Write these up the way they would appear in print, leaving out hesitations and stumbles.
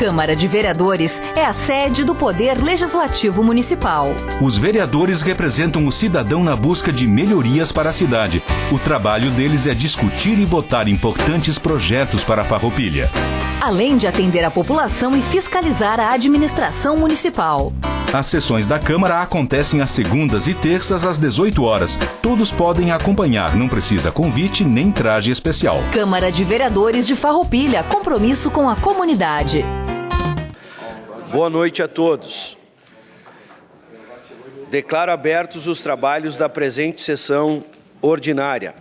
Câmara de Vereadores é a sede do Poder Legislativo Municipal. Os vereadores representam o cidadão na busca de melhorias para a cidade. O trabalho deles é discutir e votar importantes projetos para a Farroupilha. Além de atender a população e fiscalizar a administração municipal. As sessões da Câmara acontecem às segundas e terças às 18 horas. Todos podem acompanhar, não precisa convite nem traje especial. Câmara de Vereadores de Farroupilha, compromisso com a comunidade. Boa noite a todos. Declaro abertos os trabalhos da presente sessão ordinária.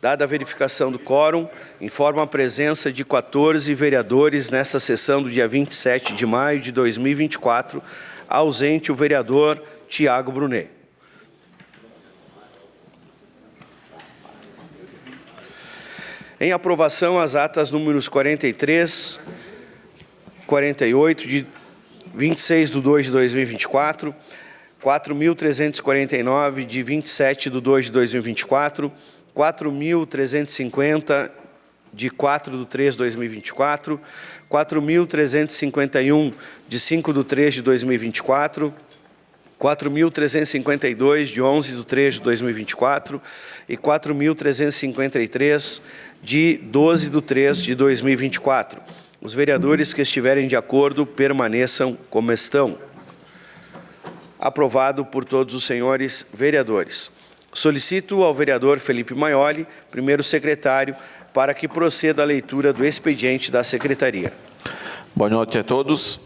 Dada a verificação do quórum, informo a presença de 14 vereadores nesta sessão do dia 27 de maio de 2024, ausente o vereador Tiago Brunet. Em aprovação, as atas números 43, 48, de 26/2 de 2024, 4.349, de 27/2 de 2024, 4.350, de 4/3 de 2024, 4.351, de 5/3 de 2024, 4.352, de 11/3 de 2024 e 4.353, de 12/3 de 2024. Os vereadores que estiverem de acordo permaneçam como estão. Aprovado por todos os senhores vereadores. Solicito ao vereador Felipe Maioli, primeiro secretário, para que proceda a leitura do expediente da secretaria. Boa noite a todos.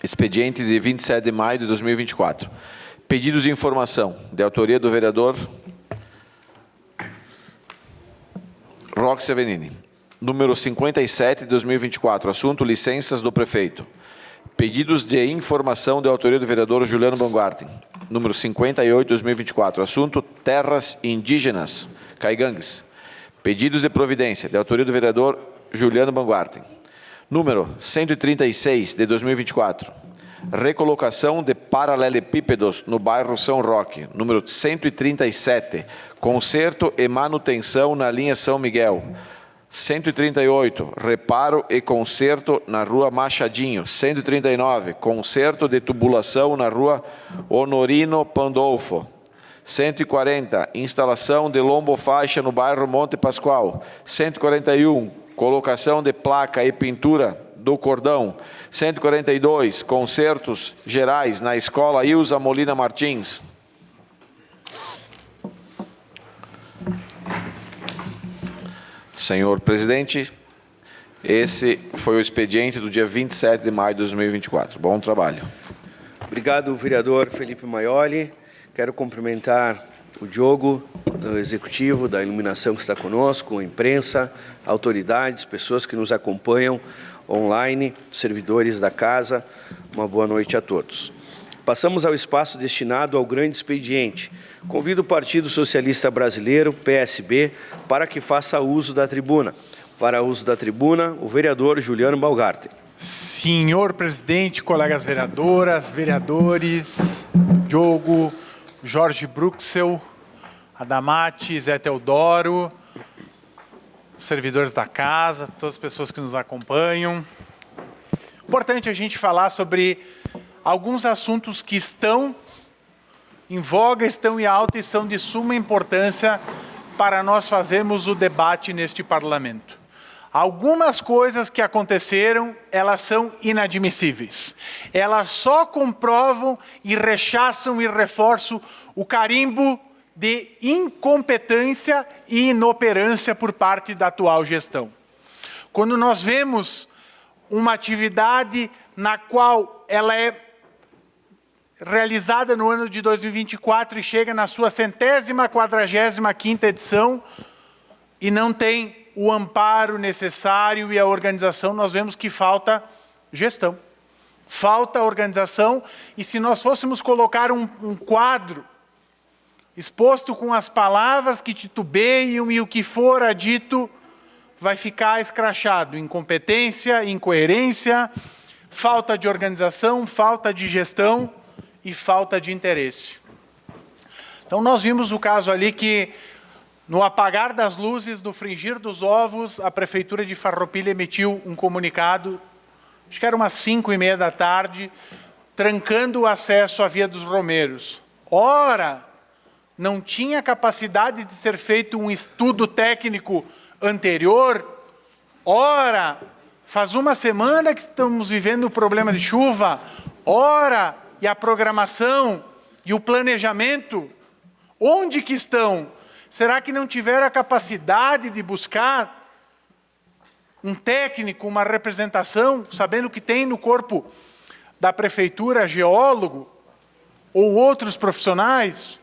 Expediente de 27 de maio de 2024. Pedidos de informação, de autoria do vereador Roque Severini. Número 57 de 2024, assunto licenças do prefeito. Pedidos de informação de autoria do vereador Juliano Baumgarten. Número 58 de 2024, assunto terras indígenas, Caigangues. Pedidos de providência de autoria do vereador Juliano Baumgarten. Número 136 de 2024, recolocação de paralelepípedos no bairro São Roque. Número 137, conserto e manutenção na linha São Miguel. 138, reparo e conserto na rua Machadinho. 139, conserto de tubulação na rua Honorino Pandolfo. 140, instalação de lombofaixa no bairro Monte Pascoal. 141, colocação de placa e pintura do cordão. 142, consertos gerais na escola Ilza Molina Martins. Senhor presidente, esse foi o expediente do dia 27 de maio de 2024. Bom trabalho. Obrigado, vereador Felipe Maioli. Quero cumprimentar o Diogo, do Executivo, da Iluminação que está conosco, a imprensa, autoridades, pessoas que nos acompanham online, servidores da casa. Uma boa noite a todos. Passamos ao espaço destinado ao grande expediente. Convido o Partido Socialista Brasileiro, PSB, para que faça uso da tribuna. Para uso da tribuna, o vereador Juliano Baumgarten. Senhor presidente, colegas vereadoras, vereadores, Diogo, Jorge Bruxel, Adamati, Zé Teodoro, servidores da casa, todas as pessoas que nos acompanham. Importante a gente falar sobre alguns assuntos que estão em voga, estão em alta e são de suma importância para nós fazermos o debate neste parlamento. Algumas coisas que aconteceram, elas são inadmissíveis. Elas só comprovam e rechaçam e reforçam o carimbo de incompetência e inoperância por parte da atual gestão. Quando nós vemos uma atividade na qual ela é realizada no ano de 2024 e chega na sua 145ª edição e não tem o amparo necessário e a organização, nós vemos que falta gestão, falta organização. E se nós fôssemos colocar um quadro exposto com as palavras que titubeiam e o que fora dito, vai ficar escrachado: incompetência, incoerência, falta de organização, falta de gestão e falta de interesse. Então nós vimos o caso ali que, no apagar das luzes, no frigir dos ovos, a Prefeitura de Farroupilha emitiu um comunicado acho que era umas 5h30 da tarde, trancando o acesso à Via dos Romeiros. Ora, não tinha capacidade de ser feito um estudo técnico anterior. Ora, faz uma semana que estamos vivendo o problema de chuva. Ora, e a programação e o planejamento, onde que estão? Será que não tiveram a capacidade de buscar um técnico, uma representação, sabendo que tem no corpo da prefeitura geólogo ou outros profissionais?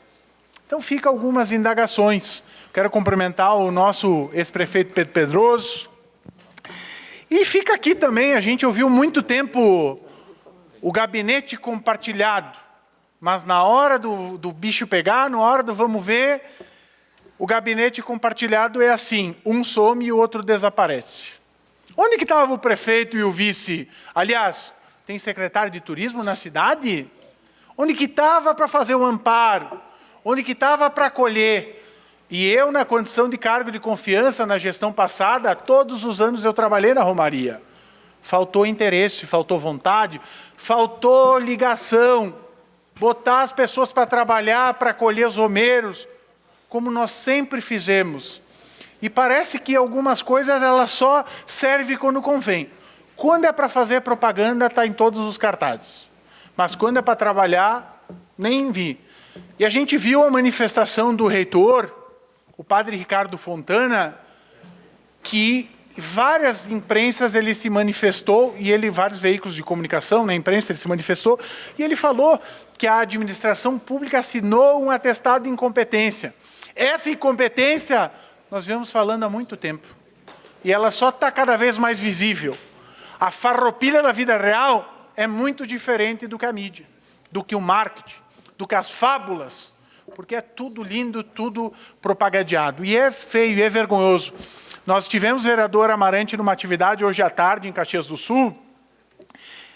Então, fica algumas indagações. Quero cumprimentar o nosso ex-prefeito Pedro Pedroso. E fica aqui também, a gente ouviu muito tempo o gabinete compartilhado, mas na hora do bicho pegar, na hora do vamos ver, o gabinete compartilhado é assim, um some e o outro desaparece. Onde que estava o prefeito e o vice? Aliás, tem secretário de turismo na cidade? Onde que estava para fazer o amparo? Onde que estava para acolher? E eu, na condição de cargo de confiança na gestão passada, todos os anos eu trabalhei na Romaria. Faltou interesse, faltou vontade, faltou ligação, botar as pessoas para trabalhar, para acolher os romeiros, como nós sempre fizemos. E parece que algumas coisas elas só servem quando convém. Quando é para fazer propaganda, está em todos os cartazes. Mas quando é para trabalhar, nem vi. E a gente viu a manifestação do reitor, o padre Ricardo Fontana, que várias imprensas ele se manifestou, e vários veículos de comunicação na imprensa ele se manifestou, e ele falou que a administração pública assinou um atestado de incompetência. Essa incompetência nós viemos falando há muito tempo, e ela só está cada vez mais visível. A farroupilha da vida real é muito diferente do que a mídia, do que o marketing, do que as fábulas, porque é tudo lindo, tudo propagandeado. E é feio, é vergonhoso. Nós tivemos o vereador Amarante numa atividade hoje à tarde em Caxias do Sul,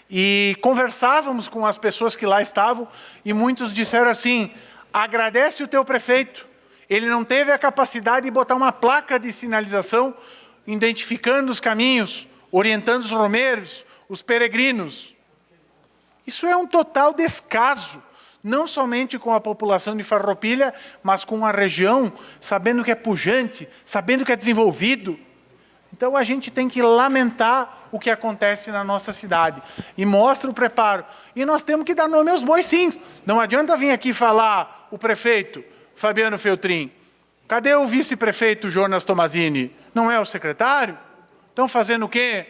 e conversávamos com as pessoas que lá estavam, e muitos disseram assim, agradece o teu prefeito, ele não teve a capacidade de botar uma placa de sinalização, identificando os caminhos, orientando os romeiros, os peregrinos. Isso é um total descaso, não somente com a população de Farroupilha, mas com a região, sabendo que é pujante, sabendo que é desenvolvido. Então a gente tem que lamentar o que acontece na nossa cidade e mostra o preparo. E nós temos que dar nome aos bois, sim. Não adianta vir aqui falar o prefeito Fabiano Feltrin. Cadê o vice-prefeito Jonas Tomazini? Não é o secretário? Estão fazendo o quê?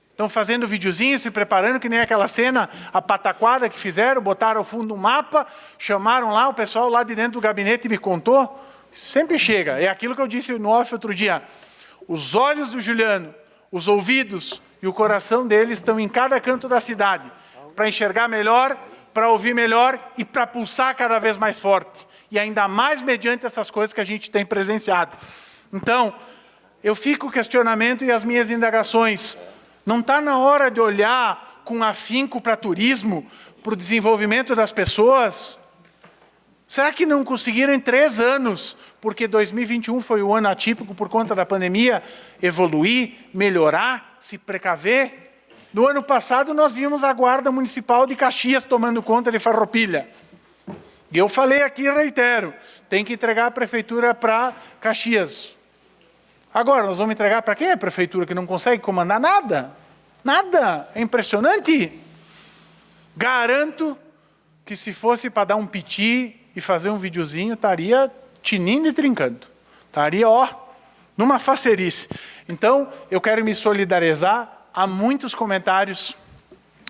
Estão fazendo videozinho, se preparando, que nem aquela cena, a pataquada que fizeram, botaram ao fundo um mapa, chamaram lá, o pessoal lá de dentro do gabinete me contou. Sempre chega. É aquilo que eu disse no off outro dia. Os olhos do Juliano, os ouvidos e o coração dele estão em cada canto da cidade, para enxergar melhor, para ouvir melhor e para pulsar cada vez mais forte. E ainda mais mediante essas coisas que a gente tem presenciado. Então, eu fico com o questionamento e as minhas indagações. Não está na hora de olhar com afinco para turismo, para o desenvolvimento das pessoas? Será que não conseguiram em 3 anos, porque 2021 foi o ano atípico por conta da pandemia, evoluir, melhorar, se precaver? No ano passado nós vimos a Guarda Municipal de Caxias tomando conta de Farroupilha. E eu falei aqui e reitero, tem que entregar a prefeitura para Caxias. Agora, nós vamos entregar para quem? A prefeitura que não consegue comandar nada? Nada. É impressionante. Garanto que se fosse para dar um piti e fazer um videozinho, estaria tinindo e trincando. Estaria, numa facerice. Então, eu quero me solidarizar. Há muitos comentários,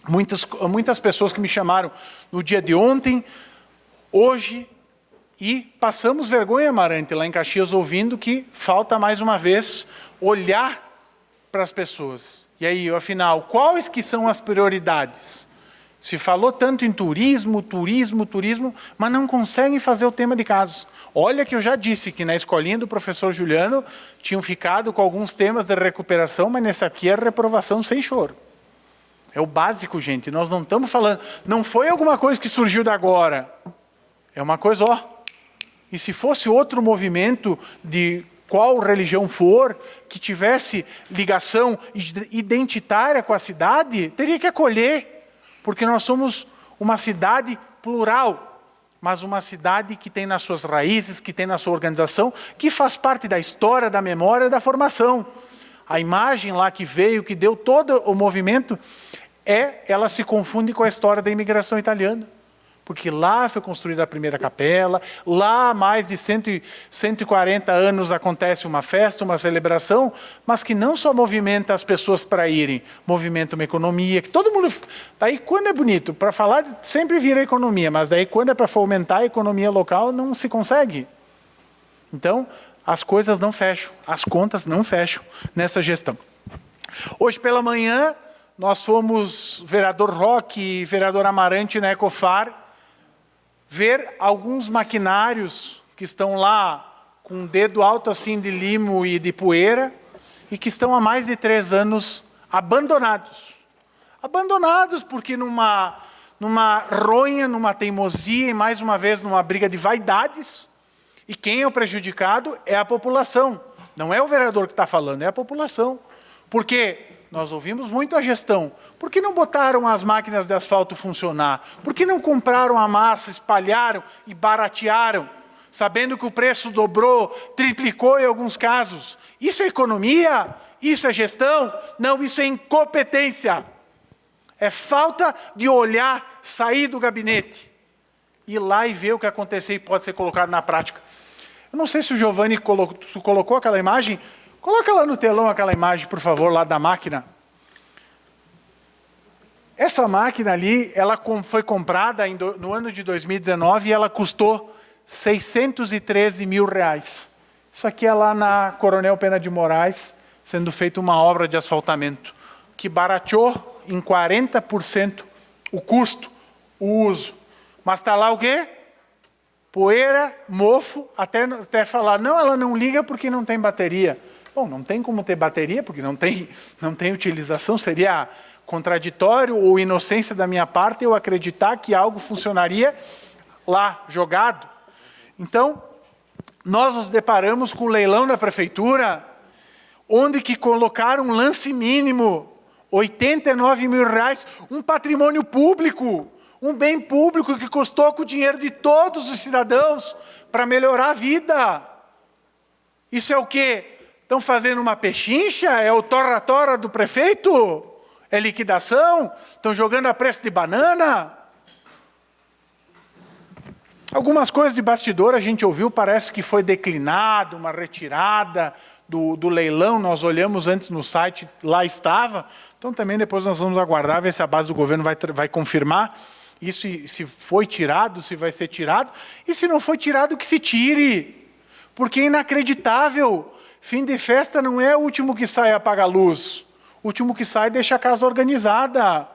muitas pessoas que me chamaram no dia de ontem, hoje, e passamos vergonha, Amarante, lá em Caxias, ouvindo que falta, mais uma vez, olhar para as pessoas. E aí, afinal, quais que são as prioridades? Se falou tanto em turismo, mas não conseguem fazer o tema de casos. Olha que eu já disse que na escolinha do professor Juliano tinham ficado com alguns temas de recuperação, mas nessa aqui é reprovação sem choro. É o básico, gente. Nós não estamos falando... Não foi alguma coisa que surgiu de agora. É uma coisa, E se fosse outro movimento de qual religião for, que tivesse ligação identitária com a cidade, teria que acolher, porque nós somos uma cidade plural, mas uma cidade que tem nas suas raízes, que tem na sua organização, que faz parte da história, da memória, da formação. A imagem lá que veio, que deu todo o movimento, ela se confunde com a história da imigração italiana. Porque lá foi construída a primeira capela, lá há mais de 140 anos acontece uma festa, uma celebração, mas que não só movimenta as pessoas para irem, movimenta uma economia, que todo mundo... Daí quando é bonito, para falar sempre vira economia, mas daí quando é para fomentar a economia local não se consegue. Então, as coisas não fecham, as contas não fecham nessa gestão. Hoje pela manhã, nós fomos, vereador Roque e vereador Amarante na Ecofar, ver alguns maquinários que estão lá com um dedo alto assim de limo e de poeira e que estão há mais de 3 anos abandonados. Abandonados porque numa ronha, numa teimosia e mais uma vez numa briga de vaidades, e quem é o prejudicado é a população. Não é o vereador que está falando, é a população. Porque nós ouvimos muito a gestão. Por que não botaram as máquinas de asfalto funcionar? Por que não compraram a massa, espalharam e baratearam, sabendo que o preço dobrou, triplicou em alguns casos? Isso é economia? Isso é gestão? Não, isso é incompetência. É falta de olhar, sair do gabinete, ir lá e ver o que aconteceu e pode ser colocado na prática. Eu não sei se o Giovanni colocou aquela imagem. Coloca lá no telão aquela imagem, por favor, lá da máquina. Essa máquina ali, ela foi comprada no ano de 2019 e ela custou R$613 mil. Isso aqui é lá na Coronel Pena de Moraes, sendo feita uma obra de asfaltamento, que barateou em 40% o custo, o uso. Mas está lá o quê? Poeira, mofo, até falar, não, ela não liga porque não tem bateria. Bom, não tem como ter bateria, porque não tem utilização, seria contraditório ou inocência da minha parte eu acreditar que algo funcionaria lá, jogado. Então, nós nos deparamos com o leilão da prefeitura, onde que colocaram um lance mínimo, R$89 mil, um patrimônio público, um bem público que custou com o dinheiro de todos os cidadãos para melhorar a vida. Isso é o quê? Estão fazendo uma pechincha? É o torra-torra do prefeito? É liquidação? Estão jogando a preço de banana? Algumas coisas de bastidor a gente ouviu, parece que foi declinado, uma retirada do leilão, nós olhamos antes no site, lá estava. Então também depois nós vamos aguardar, ver se a base do governo vai confirmar isso, se foi tirado, se vai ser tirado. E se não foi tirado, que se tire. Porque é inacreditável. Fim de festa não é o último que sai apaga a luz. O último que sai deixa a casa organizada.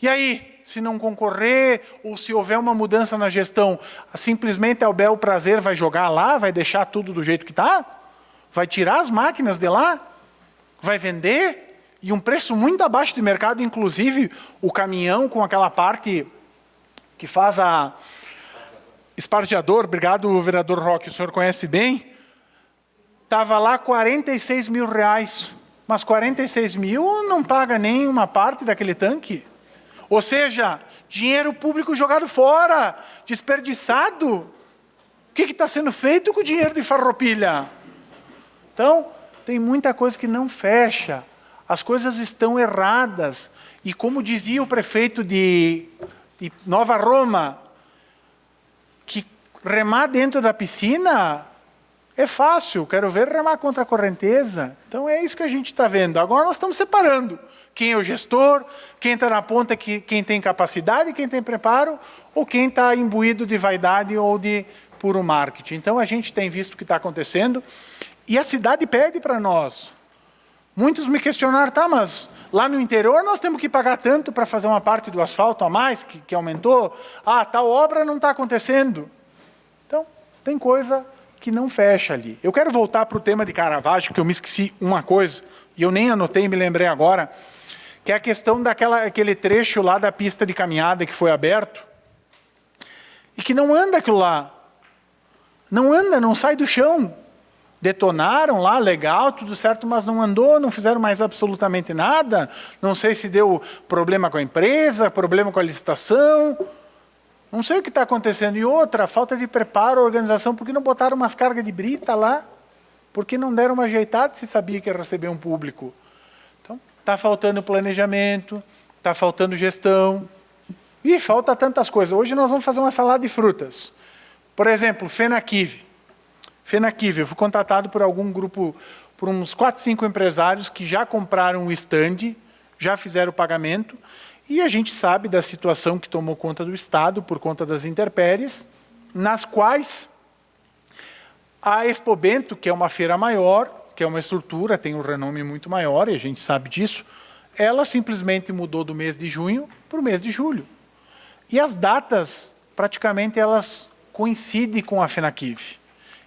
E aí, se não concorrer, ou se houver uma mudança na gestão, simplesmente a bel prazer vai jogar lá, vai deixar tudo do jeito que está? Vai tirar as máquinas de lá? Vai vender? E um preço muito abaixo de mercado, inclusive o caminhão com aquela parte que faz a espardeador, obrigado vereador Roque, o senhor conhece bem, estava lá R$46 mil, mas 46 mil não paga nem uma parte daquele tanque. Ou seja, dinheiro público jogado fora, desperdiçado. O que está sendo feito com o dinheiro de Farroupilha? Então, tem muita coisa que não fecha. As coisas estão erradas. E como dizia o prefeito de Nova Roma, que remar dentro da piscina é fácil, quero ver remar contra a correnteza. Então é isso que a gente está vendo. Agora nós estamos separando quem é o gestor, quem está na ponta, quem tem capacidade, quem tem preparo, ou quem está imbuído de vaidade ou de puro marketing. Então a gente tem visto o que está acontecendo e a cidade pede para nós. Muitos me questionaram, tá, mas lá no interior nós temos que pagar tanto para fazer uma parte do asfalto a mais, que aumentou. Ah, tal obra não está acontecendo. Então, tem coisa que não fecha ali. Eu quero voltar para o tema de Caravaggio, que eu me esqueci uma coisa, e eu nem anotei, me lembrei agora, que é a questão daquele trecho lá da pista de caminhada que foi aberto, e que não anda aquilo lá. Não anda, não sai do chão. Detonaram lá, legal, tudo certo, mas não andou, não fizeram mais absolutamente nada. Não sei se deu problema com a empresa, problema com a licitação. Não sei o que está acontecendo. E outra, falta de preparo, organização, por que não botaram umas cargas de brita lá? Por que não deram uma ajeitada se sabia que ia receber um público? Então, está faltando planejamento, está faltando gestão. E falta tantas coisas. Hoje nós vamos fazer uma salada de frutas. Por exemplo, FENAQUIV. FENAQUIV, eu fui contatado por algum grupo, por uns 4, 5 empresários que já compraram um stand, já fizeram o pagamento, e a gente sabe da situação que tomou conta do Estado por conta das intempéries, nas quais a Expobento, que é uma feira maior, que é uma estrutura, tem um renome muito maior, e a gente sabe disso, ela simplesmente mudou do mês de junho para o mês de julho. E as datas, praticamente, elas coincidem com a FENAQUIV.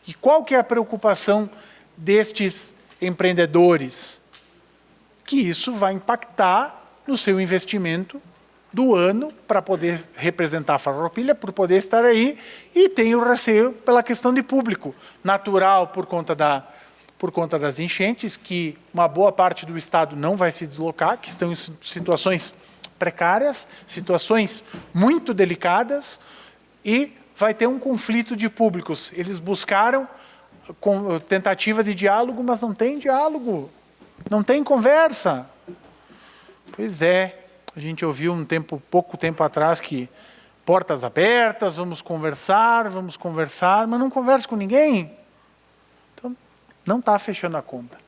E qual que é a preocupação destes empreendedores? Que isso vai impactar no seu investimento do ano para poder representar a Farroupilha, por poder estar aí, e tem o receio pela questão de público. Natural por conta das enchentes, que uma boa parte do Estado não vai se deslocar, que estão em situações precárias, situações muito delicadas, e vai ter um conflito de públicos. Eles buscaram tentativa de diálogo, mas não tem diálogo, não tem conversa. Pois é, a gente ouviu pouco tempo atrás que portas abertas, vamos conversar, mas não conversa com ninguém. Então, não está fechando a conta.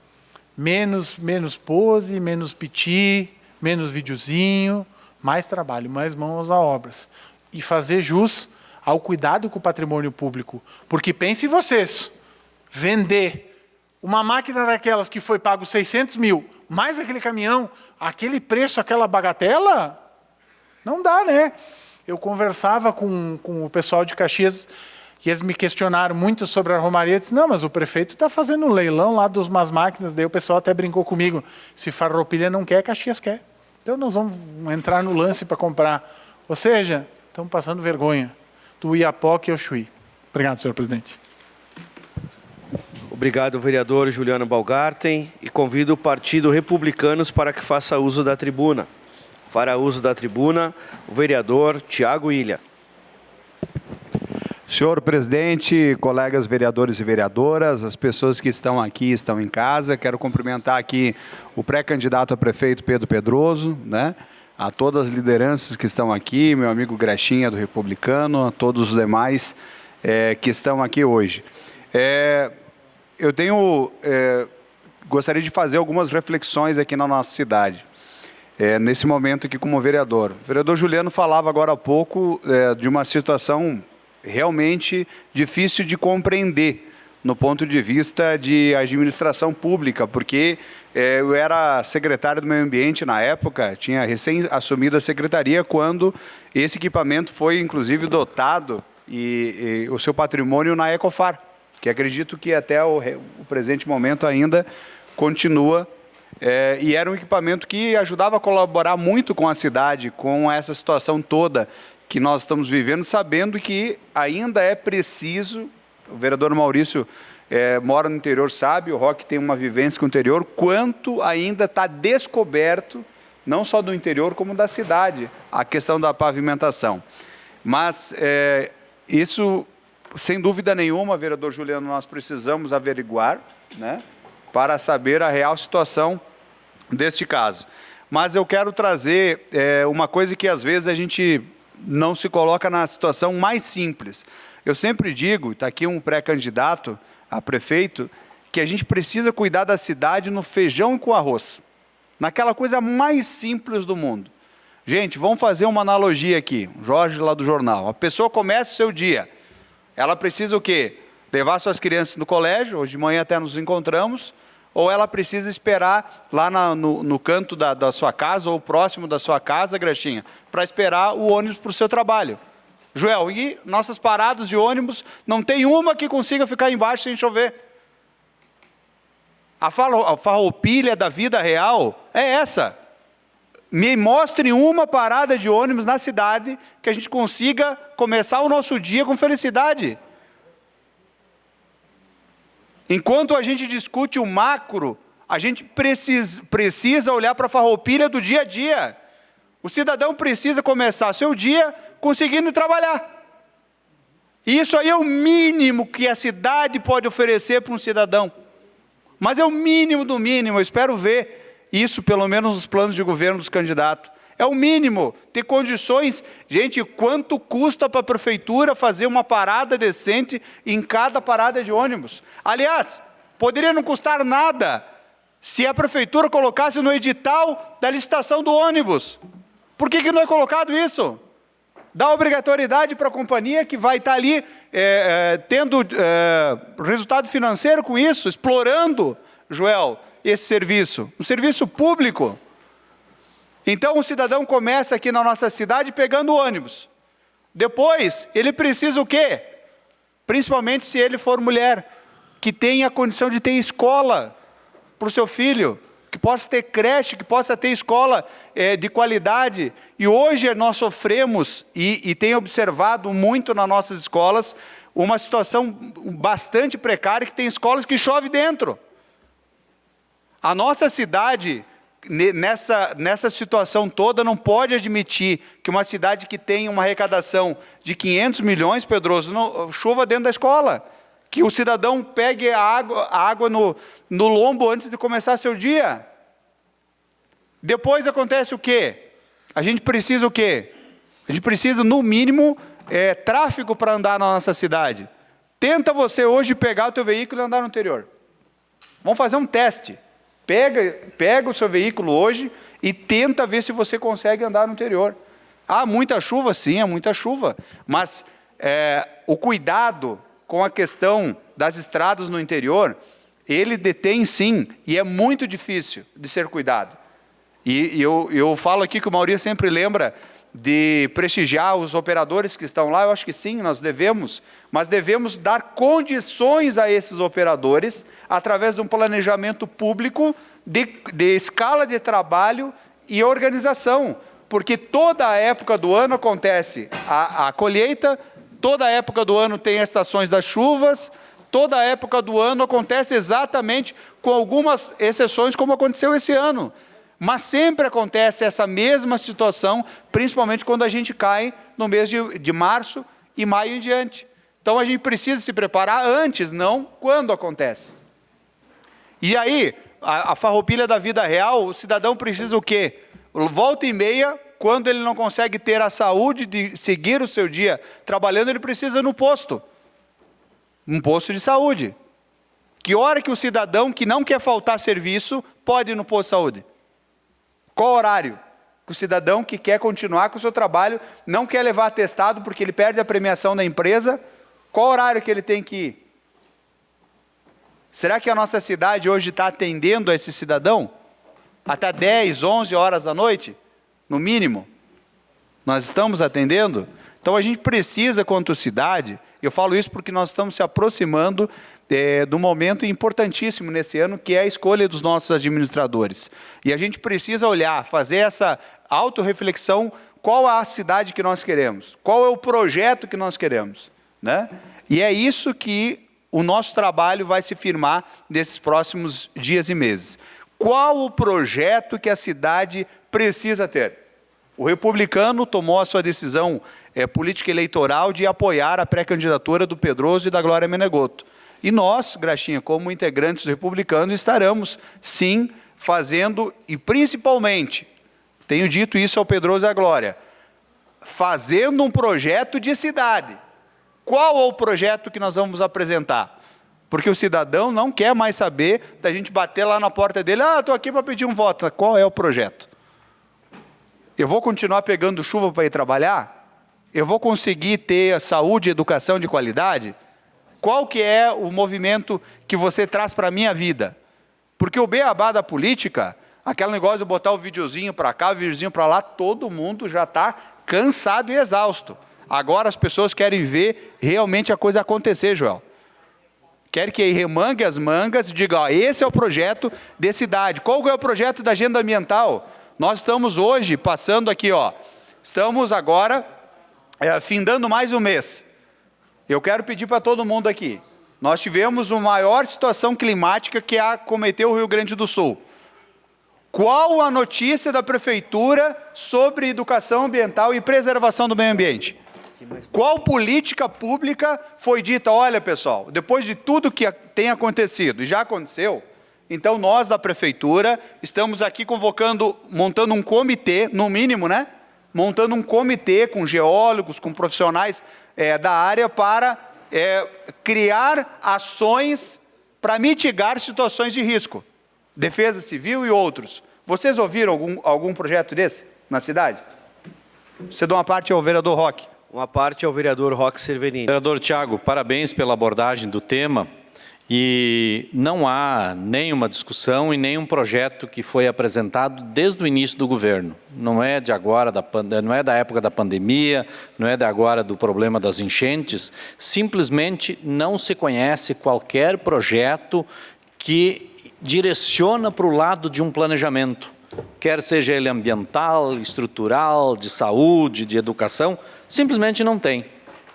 Menos pose, menos piti, menos videozinho, mais trabalho, mais mãos a obras. E fazer jus ao cuidado com o patrimônio público. Porque pensem vocês, vender uma máquina daquelas que foi pago 600 mil, mais aquele caminhão, aquele preço, aquela bagatela, não dá, né? Eu conversava com o pessoal de Caxias, e eles me questionaram muito sobre a Romaria. Eu disse, não, mas o prefeito está fazendo um leilão lá de umas máquinas, daí o pessoal até brincou comigo, se Farroupilha não quer, Caxias quer. Então nós vamos entrar no lance para comprar. Ou seja, estamos passando vergonha do Iapoque ao Chuí. Obrigado, senhor presidente. Obrigado, vereador Juliano Baumgarten, e convido o Partido Republicanos para que faça uso da tribuna. Fará uso da tribuna o vereador Tiago Ilha. Senhor presidente, colegas vereadores e vereadoras, as pessoas que estão aqui, estão em casa, quero cumprimentar aqui o pré-candidato a prefeito Pedro Pedroso, né? A todas as lideranças que estão aqui, meu amigo Grechinha do Republicano, a todos os demais que estão aqui hoje. Eu gostaria de fazer algumas reflexões aqui na nossa cidade, nesse momento aqui como vereador. O vereador Juliano falava agora há pouco de uma situação realmente difícil de compreender no ponto de vista de administração pública, porque eu era secretário do Meio Ambiente na época, tinha recém assumido a secretaria quando esse equipamento foi, inclusive, dotado e o seu patrimônio na Ecofar, que acredito que até o presente momento ainda continua, e era um equipamento que ajudava a colaborar muito com a cidade, com essa situação toda que nós estamos vivendo, sabendo que ainda é preciso, o vereador Maurício mora no interior, sabe, o Roque tem uma vivência com o interior, quanto ainda está descoberto, não só do interior, como da cidade, a questão da pavimentação. Mas isso, sem dúvida nenhuma, vereador Juliano, nós precisamos averiguar, né, para saber a real situação deste caso. Mas eu quero trazer uma coisa que às vezes a gente não se coloca na situação mais simples. Eu sempre digo, está aqui um pré-candidato a prefeito, que a gente precisa cuidar da cidade no feijão com arroz, naquela coisa mais simples do mundo. Gente, vamos fazer uma analogia aqui, Jorge lá do jornal. A pessoa começa o seu dia, ela precisa o quê? Levar suas crianças no colégio, hoje de manhã até nos encontramos, ou ela precisa esperar lá no canto da sua casa, ou próximo da sua casa, Grechinha, para esperar o ônibus para o seu trabalho. Joel, e nossas paradas de ônibus, não tem uma que consiga ficar embaixo sem chover. A farroupilha da vida real é essa. Me mostre uma parada de ônibus na cidade que a gente consiga começar o nosso dia com felicidade. Enquanto a gente discute o macro, a gente precisa olhar para a farroupilha do dia a dia. O cidadão precisa começar seu dia conseguindo trabalhar. E isso aí é o mínimo que a cidade pode oferecer para um cidadão. Mas é o mínimo do mínimo, eu espero ver isso pelo menos nos planos de governo dos candidatos. É o mínimo, ter condições. Gente, quanto custa para a prefeitura fazer uma parada decente em cada parada de ônibus? Aliás, poderia não custar nada se a prefeitura colocasse no edital da licitação do ônibus. Por que não é colocado isso? Dá obrigatoriedade para a companhia que vai estar ali tendo resultado financeiro com isso, explorando, Joel, esse serviço. Um serviço público. Então, o cidadão começa aqui na nossa cidade pegando ônibus. Depois, ele precisa o quê? Principalmente se ele for mulher, que tenha a condição de ter escola para o seu filho, que possa ter creche, que possa ter escola de qualidade. E hoje nós sofremos, e tem observado muito nas nossas escolas, uma situação bastante precária, que tem escolas que chove dentro. A nossa cidade, nessa situação toda, não pode admitir que uma cidade que tem uma arrecadação de 500 milhões, Pedroso, não, chova dentro da escola. Que o cidadão pegue a água no lombo antes de começar seu dia. Depois acontece o quê? A gente precisa o quê? A gente precisa, no mínimo, tráfego para andar na nossa cidade. Tenta você hoje pegar o teu veículo e andar no interior. Vamos fazer um teste. Pega o seu veículo hoje e tenta ver se você consegue andar no interior. Há muita chuva? Sim, há muita chuva. Mas o cuidado com a questão das estradas no interior, ele detém sim, e é muito difícil de ser cuidado. E eu falo aqui que o Maurício sempre lembra de prestigiar os operadores que estão lá. Eu acho que sim, nós devemos, mas devemos dar condições a esses operadores através de um planejamento público de escala de trabalho e organização, porque toda a época do ano acontece a colheita, toda a época do ano tem as estações das chuvas, toda a época do ano acontece exatamente, com algumas exceções, como aconteceu esse ano. Mas sempre acontece essa mesma situação, principalmente quando a gente cai no mês de março e maio em diante. Então a gente precisa se preparar antes, não quando acontece. E aí, a farroupilha da vida real, o cidadão precisa o quê? Volta e meia, quando ele não consegue ter a saúde de seguir o seu dia trabalhando, ele precisa ir no posto. Um posto de saúde. Que hora que o cidadão que não quer faltar serviço pode ir no posto de saúde? Qual horário? O cidadão que quer continuar com o seu trabalho, não quer levar atestado porque ele perde a premiação da empresa, qual horário que ele tem que ir? Será que a nossa cidade hoje está atendendo a esse cidadão? Até 10, 11 horas da noite? No mínimo? Nós estamos atendendo? Então a gente precisa, quanto cidade, eu falo isso porque nós estamos se aproximando do momento importantíssimo nesse ano, que é a escolha dos nossos administradores. E a gente precisa olhar, fazer essa autorreflexão, qual é a cidade que nós queremos, qual é o projeto que nós queremos, né? E é isso que o nosso trabalho vai se firmar nesses próximos dias e meses. Qual o projeto que a cidade precisa ter? O republicano tomou a sua decisão política eleitoral de apoiar a pré-candidatura do Pedroso e da Glória Menegotto. E nós, Graxinha, como integrantes do republicano, estaremos, sim, fazendo, e principalmente, tenho dito isso ao Pedroso e à Glória, fazendo um projeto de cidade. Qual é o projeto que nós vamos apresentar? Porque o cidadão não quer mais saber da gente bater lá na porta dele, estou aqui para pedir um voto. Qual é o projeto? Eu vou continuar pegando chuva para ir trabalhar? Eu vou conseguir ter saúde e educação de qualidade? Qual que é o movimento que você traz para a minha vida? Porque o beabá da política, aquele negócio de botar o videozinho para cá, o videozinho para lá, todo mundo já está cansado e exausto. Agora as pessoas querem ver realmente a coisa acontecer, Joel. Quer que remangue as mangas e diga, esse é o projeto de cidade. Qual é o projeto da agenda ambiental? Nós estamos hoje passando aqui, estamos agora findando mais um mês. Eu quero pedir para todo mundo aqui, nós tivemos a maior situação climática que acometeu o Rio Grande do Sul. Qual a notícia da Prefeitura sobre educação ambiental e preservação do meio ambiente? Qual política pública foi dita? Olha, pessoal, depois de tudo que tem acontecido, e já aconteceu, então nós da Prefeitura estamos aqui convocando, montando um comitê, no mínimo, né? Montando um comitê com geólogos, com profissionais da área para criar ações para mitigar situações de risco. Defesa Civil e outros. Vocês ouviram algum projeto desse na cidade? Você dá uma parte ao vereador Roque. Uma parte ao vereador Roque Cerverini. Vereador Tiago, parabéns pela abordagem do tema. E não há nenhuma discussão e nenhum projeto que foi apresentado desde o início do governo. Não é de agora, não é da época da pandemia, não é de agora do problema das enchentes. Simplesmente não se conhece qualquer projeto que direciona para o lado de um planejamento, quer seja ele ambiental, estrutural, de saúde, de educação, simplesmente não tem.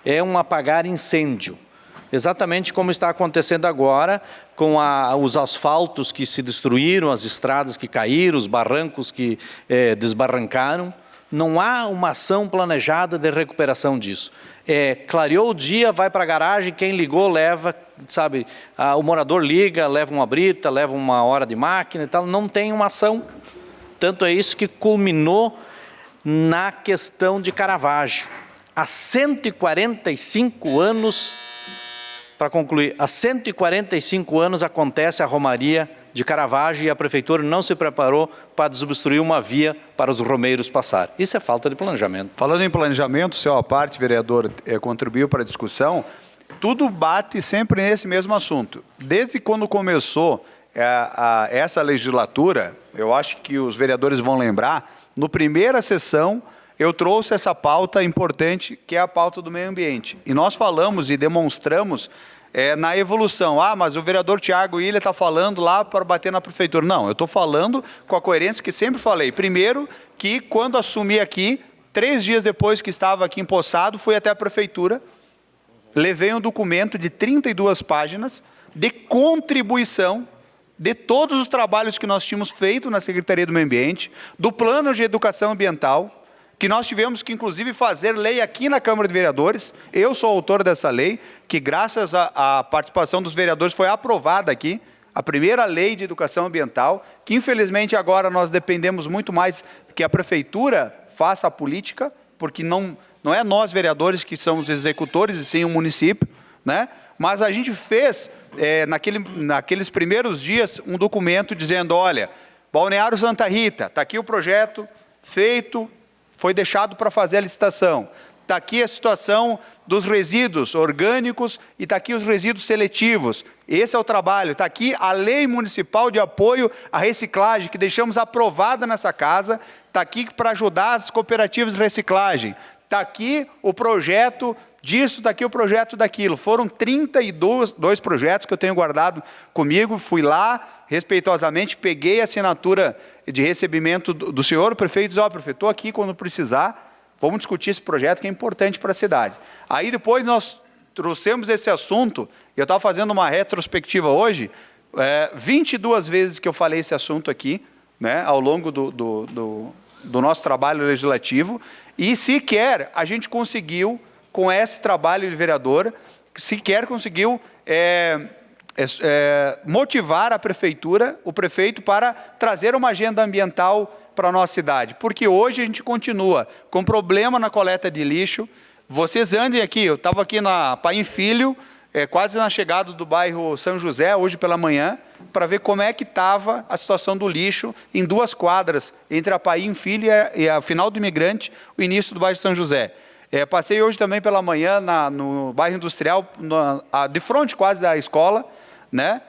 É um apagar incêndio. Exatamente como está acontecendo agora, com os asfaltos que se destruíram, as estradas que caíram, os barrancos que desbarrancaram. Não há uma ação planejada de recuperação disso. Clareou o dia, vai para a garagem, quem ligou leva, sabe, o morador liga, leva uma brita, leva uma hora de máquina e tal, não tem uma ação. Tanto é isso que culminou na questão de Caravaggio. Há 145 anos... Para concluir, há 145 anos acontece a Romaria de Caravaggio e a Prefeitura não se preparou para desobstruir uma via para os romeiros passar. Isso é falta de planejamento. Falando em planejamento, seu à parte, vereador, contribuiu para a discussão, tudo bate sempre nesse mesmo assunto. Desde quando começou essa legislatura, eu acho que os vereadores vão lembrar, no primeira sessão, eu trouxe essa pauta importante, que é a pauta do meio ambiente. E nós falamos e demonstramos na evolução. Mas o vereador Tiago Ilha está falando lá para bater na prefeitura. Não, eu estou falando com a coerência que sempre falei. Primeiro, que quando assumi aqui, 3 dias depois que estava aqui empossado, fui até a prefeitura, levei um documento de 32 páginas de contribuição de todos os trabalhos que nós tínhamos feito na Secretaria do Meio Ambiente, do Plano de Educação Ambiental, que nós tivemos que, inclusive, fazer lei aqui na Câmara de Vereadores. Eu sou autor dessa lei, que graças à participação dos vereadores foi aprovada aqui, a primeira lei de educação ambiental, que infelizmente agora nós dependemos muito mais que a Prefeitura faça a política, porque não é nós vereadores que somos executores, e sim o município, né? Mas a gente fez, naqueles primeiros dias, um documento dizendo, olha, Balneário Santa Rita, está aqui o projeto feito, foi deixado para fazer a licitação. Está aqui a situação dos resíduos orgânicos e está aqui os resíduos seletivos. Esse é o trabalho. Está aqui a Lei Municipal de Apoio à Reciclagem, que deixamos aprovada nessa casa. Está aqui para ajudar as cooperativas de reciclagem. Está aqui o projeto disso, está aqui o projeto daquilo. Foram 32 projetos que eu tenho guardado comigo. Fui lá, respeitosamente, peguei a assinatura de recebimento do senhor prefeito, disse, prefeito, estou aqui quando precisar, vamos discutir esse projeto que é importante para a cidade. Aí depois nós trouxemos esse assunto, e eu estava fazendo uma retrospectiva hoje, 22 vezes que eu falei esse assunto aqui, né, ao longo do nosso trabalho legislativo, e sequer a gente conseguiu, com esse trabalho de vereador, sequer conseguiu motivar a prefeitura, o prefeito, para trazer uma agenda ambiental para a nossa cidade. Porque hoje a gente continua com problema na coleta de lixo. Vocês andem aqui, eu estava aqui na Paim Filho, quase na chegada do bairro São José, hoje pela manhã, para ver como é que estava a situação do lixo em 2 quadras, entre a Paim Filho e a Final do Imigrante, o início do bairro São José. Passei hoje também pela manhã no bairro Industrial, de frente quase da escola, né?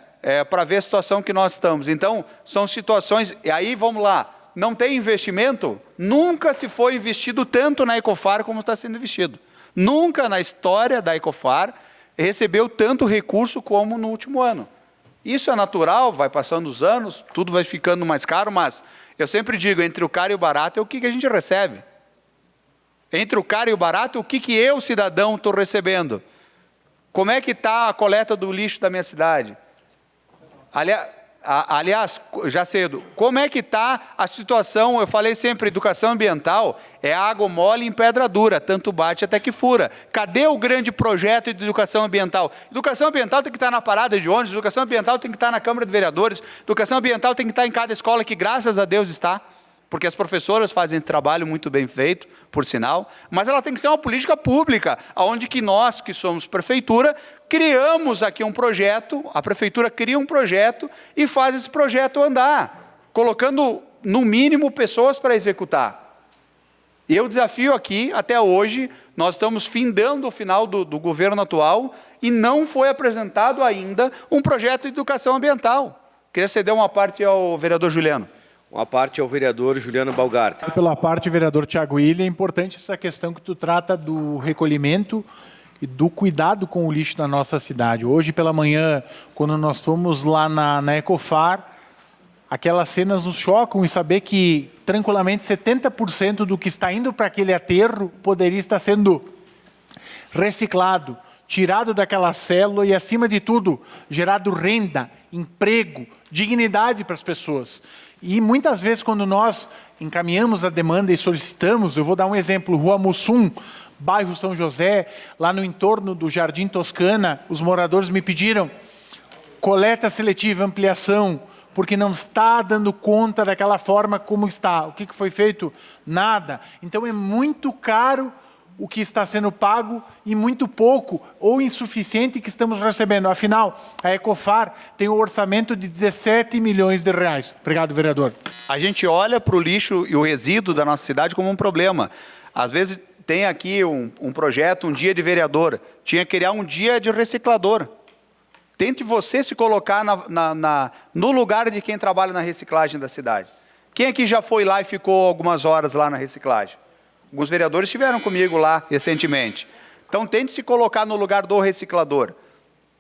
Para ver a situação que nós estamos. Então, são situações... E aí, vamos lá, não tem investimento? Nunca se foi investido tanto na Ecofar como está sendo investido. Nunca na história da Ecofar recebeu tanto recurso como no último ano. Isso é natural, vai passando os anos, tudo vai ficando mais caro, mas eu sempre digo, entre o caro e o barato é o que a gente recebe. Entre o caro e o barato, o que eu, cidadão, estou recebendo? Como é que está a coleta do lixo da minha cidade? Aliás, já cedo, como é que está a situação? Eu falei sempre, educação ambiental é água mole em pedra dura, tanto bate até que fura. Cadê o grande projeto de educação ambiental? Educação ambiental tem que estar na parada de ônibus, educação ambiental tem que estar na Câmara de Vereadores, educação ambiental tem que estar em cada escola, que graças a Deus está, porque as professoras fazem esse trabalho muito bem feito, por sinal, mas ela tem que ser uma política pública, onde que nós, que somos prefeitura, criamos aqui um projeto, a prefeitura cria um projeto e faz esse projeto andar, colocando, no mínimo, pessoas para executar. E eu desafio aqui, até hoje, nós estamos findando o final do governo atual e não foi apresentado ainda um projeto de educação ambiental. Queria ceder uma parte ao vereador Juliano. Uma parte ao vereador Juliano Balgart. Pela parte, vereador Thiago Willian, é importante essa questão que tu trata do recolhimento e do cuidado com o lixo na nossa cidade. Hoje pela manhã, quando nós fomos lá na Ecofar, aquelas cenas nos chocam em saber que tranquilamente 70% do que está indo para aquele aterro poderia estar sendo reciclado, tirado daquela célula e, acima de tudo, gerado renda, emprego, dignidade para as pessoas. E muitas vezes, quando nós encaminhamos a demanda e solicitamos, eu vou dar um exemplo, Rua Mussum, bairro São José, lá no entorno do Jardim Toscana, os moradores me pediram coleta seletiva, ampliação, porque não está dando conta daquela forma como está. O que foi feito? Nada. Então é muito caro o que está sendo pago e muito pouco ou insuficiente que estamos recebendo. Afinal, a Ecofar tem um orçamento de 17 milhões de reais. Obrigado, vereador. A gente olha para o lixo e o resíduo da nossa cidade como um problema. Às vezes tem aqui um projeto, um dia de vereador, tinha que criar um dia de reciclador. Tente você se colocar no lugar de quem trabalha na reciclagem da cidade. Quem aqui já foi lá e ficou algumas horas lá na reciclagem? Alguns vereadores estiveram comigo lá recentemente. Então, tente se colocar no lugar do reciclador.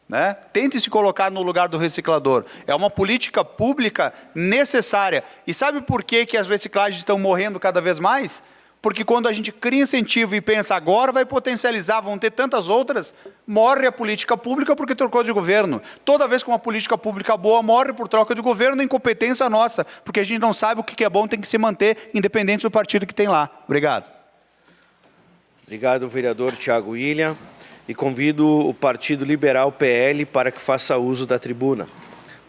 Né? Tente se colocar no lugar do reciclador. É uma política pública necessária. E sabe por que as reciclagens estão morrendo cada vez mais? Porque quando a gente cria incentivo e pensa agora vai potencializar, vão ter tantas outras, morre a política pública porque trocou de governo. Toda vez que uma política pública boa morre por troca de governo, incompetência nossa, porque a gente não sabe o que é bom, tem que se manter independente do partido que tem lá. Obrigado. Obrigado, vereador Thiago Willian. E convido o Partido Liberal PL para que faça uso da tribuna.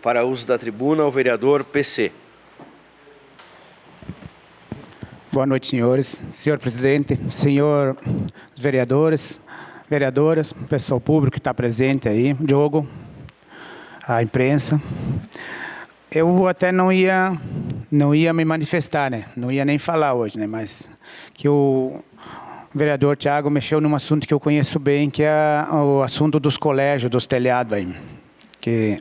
Para uso da tribuna, o vereador PC. Boa noite, senhores. Senhor presidente, senhor vereadores, vereadoras, pessoal público que está presente aí, Diogo, a imprensa. Eu até não ia me manifestar, né? Não ia nem falar hoje, né? Mas que o vereador Thiago mexeu num assunto que eu conheço bem, que é o assunto dos colégios, dos telhados aí. Que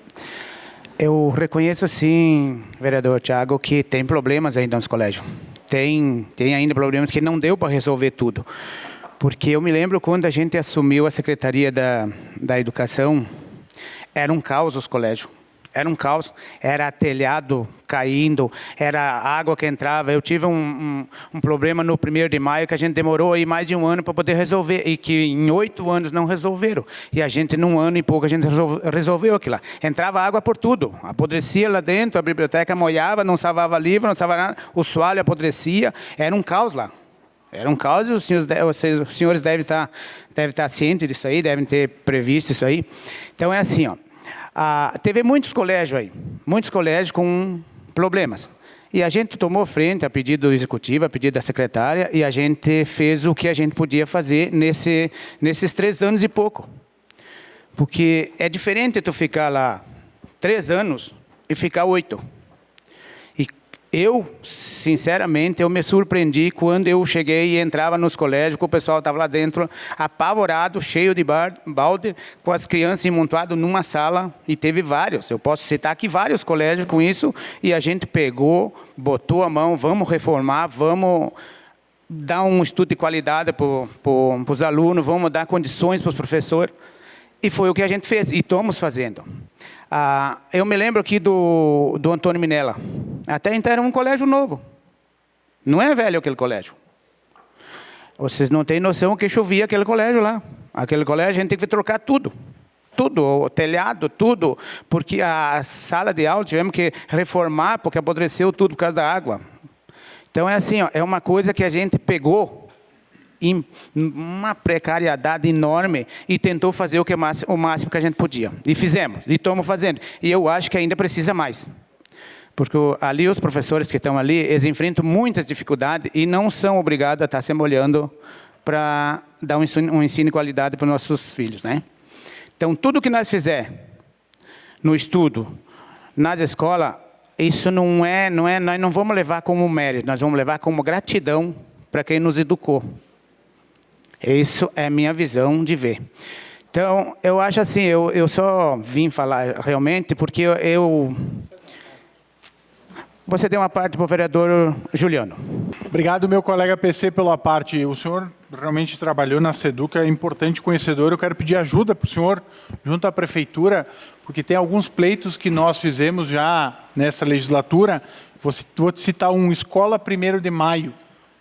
eu reconheço, sim, vereador Thiago, que tem problemas ainda nos colégios. Tem ainda problemas que não deu para resolver tudo. Porque eu me lembro quando a gente assumiu a Secretaria da Educação, era um caos os colégios. Era um caos, era telhado caindo, era água que entrava. Eu tive um problema no 1º de maio que a gente demorou aí mais de um ano para poder resolver e que em 8 anos não resolveram. E a gente, num ano e pouco, a gente resolveu aquilo lá. Entrava água por tudo, apodrecia lá dentro, a biblioteca molhava, não salvava livro, não salvava nada, o soalho apodrecia, era um caos lá. Era um caos e os senhores devem estar cientes disso aí, devem ter previsto isso aí. Então é assim, ó. Teve muitos colégios com problemas. E a gente tomou frente a pedido do executivo, a pedido da secretária, e a gente fez o que a gente podia fazer nesses 3 anos e pouco. Porque é diferente tu ficar lá 3 anos e ficar 8. E eu, sinceramente, eu me surpreendi quando eu cheguei e entrava nos colégios, que o pessoal estava lá dentro, apavorado, cheio de balde, com as crianças amontoadas numa sala, e teve vários. Eu posso citar aqui vários colégios com isso, e a gente pegou, botou a mão, vamos reformar, vamos dar um estudo de qualidade para os alunos, vamos dar condições para os professores. E foi o que a gente fez, e estamos fazendo. Eu me lembro aqui do Antônio Minella. Até então era um colégio novo. Não é velho aquele colégio. Vocês não têm noção que chovia aquele colégio lá. Aquele colégio a gente tem que trocar tudo. Tudo, o telhado, tudo. Porque a sala de aula tivemos que reformar porque apodreceu tudo por causa da água. Então é assim, ó, é uma coisa que a gente pegou em uma precariedade enorme e tentou fazer o máximo que a gente podia. E fizemos, e estamos fazendo. E eu acho que ainda precisa mais. Porque ali os professores que estão ali, eles enfrentam muitas dificuldades e não são obrigados a estar se molhando para dar um ensino de qualidade para os nossos filhos, né? Então, tudo que nós fizermos no estudo, nas escolas, isso nós não vamos levar como mérito, nós vamos levar como gratidão para quem nos educou. Isso é a minha visão de ver. Então, eu acho assim, eu só vim falar realmente porque você deu uma parte para o vereador Juliano. Obrigado, meu colega PC, pela parte. O senhor realmente trabalhou na SEDUC, é importante conhecedor. Eu quero pedir ajuda para o senhor, junto à prefeitura, porque tem alguns pleitos que nós fizemos já nessa legislatura. Vou te citar um, Escola 1º de Maio.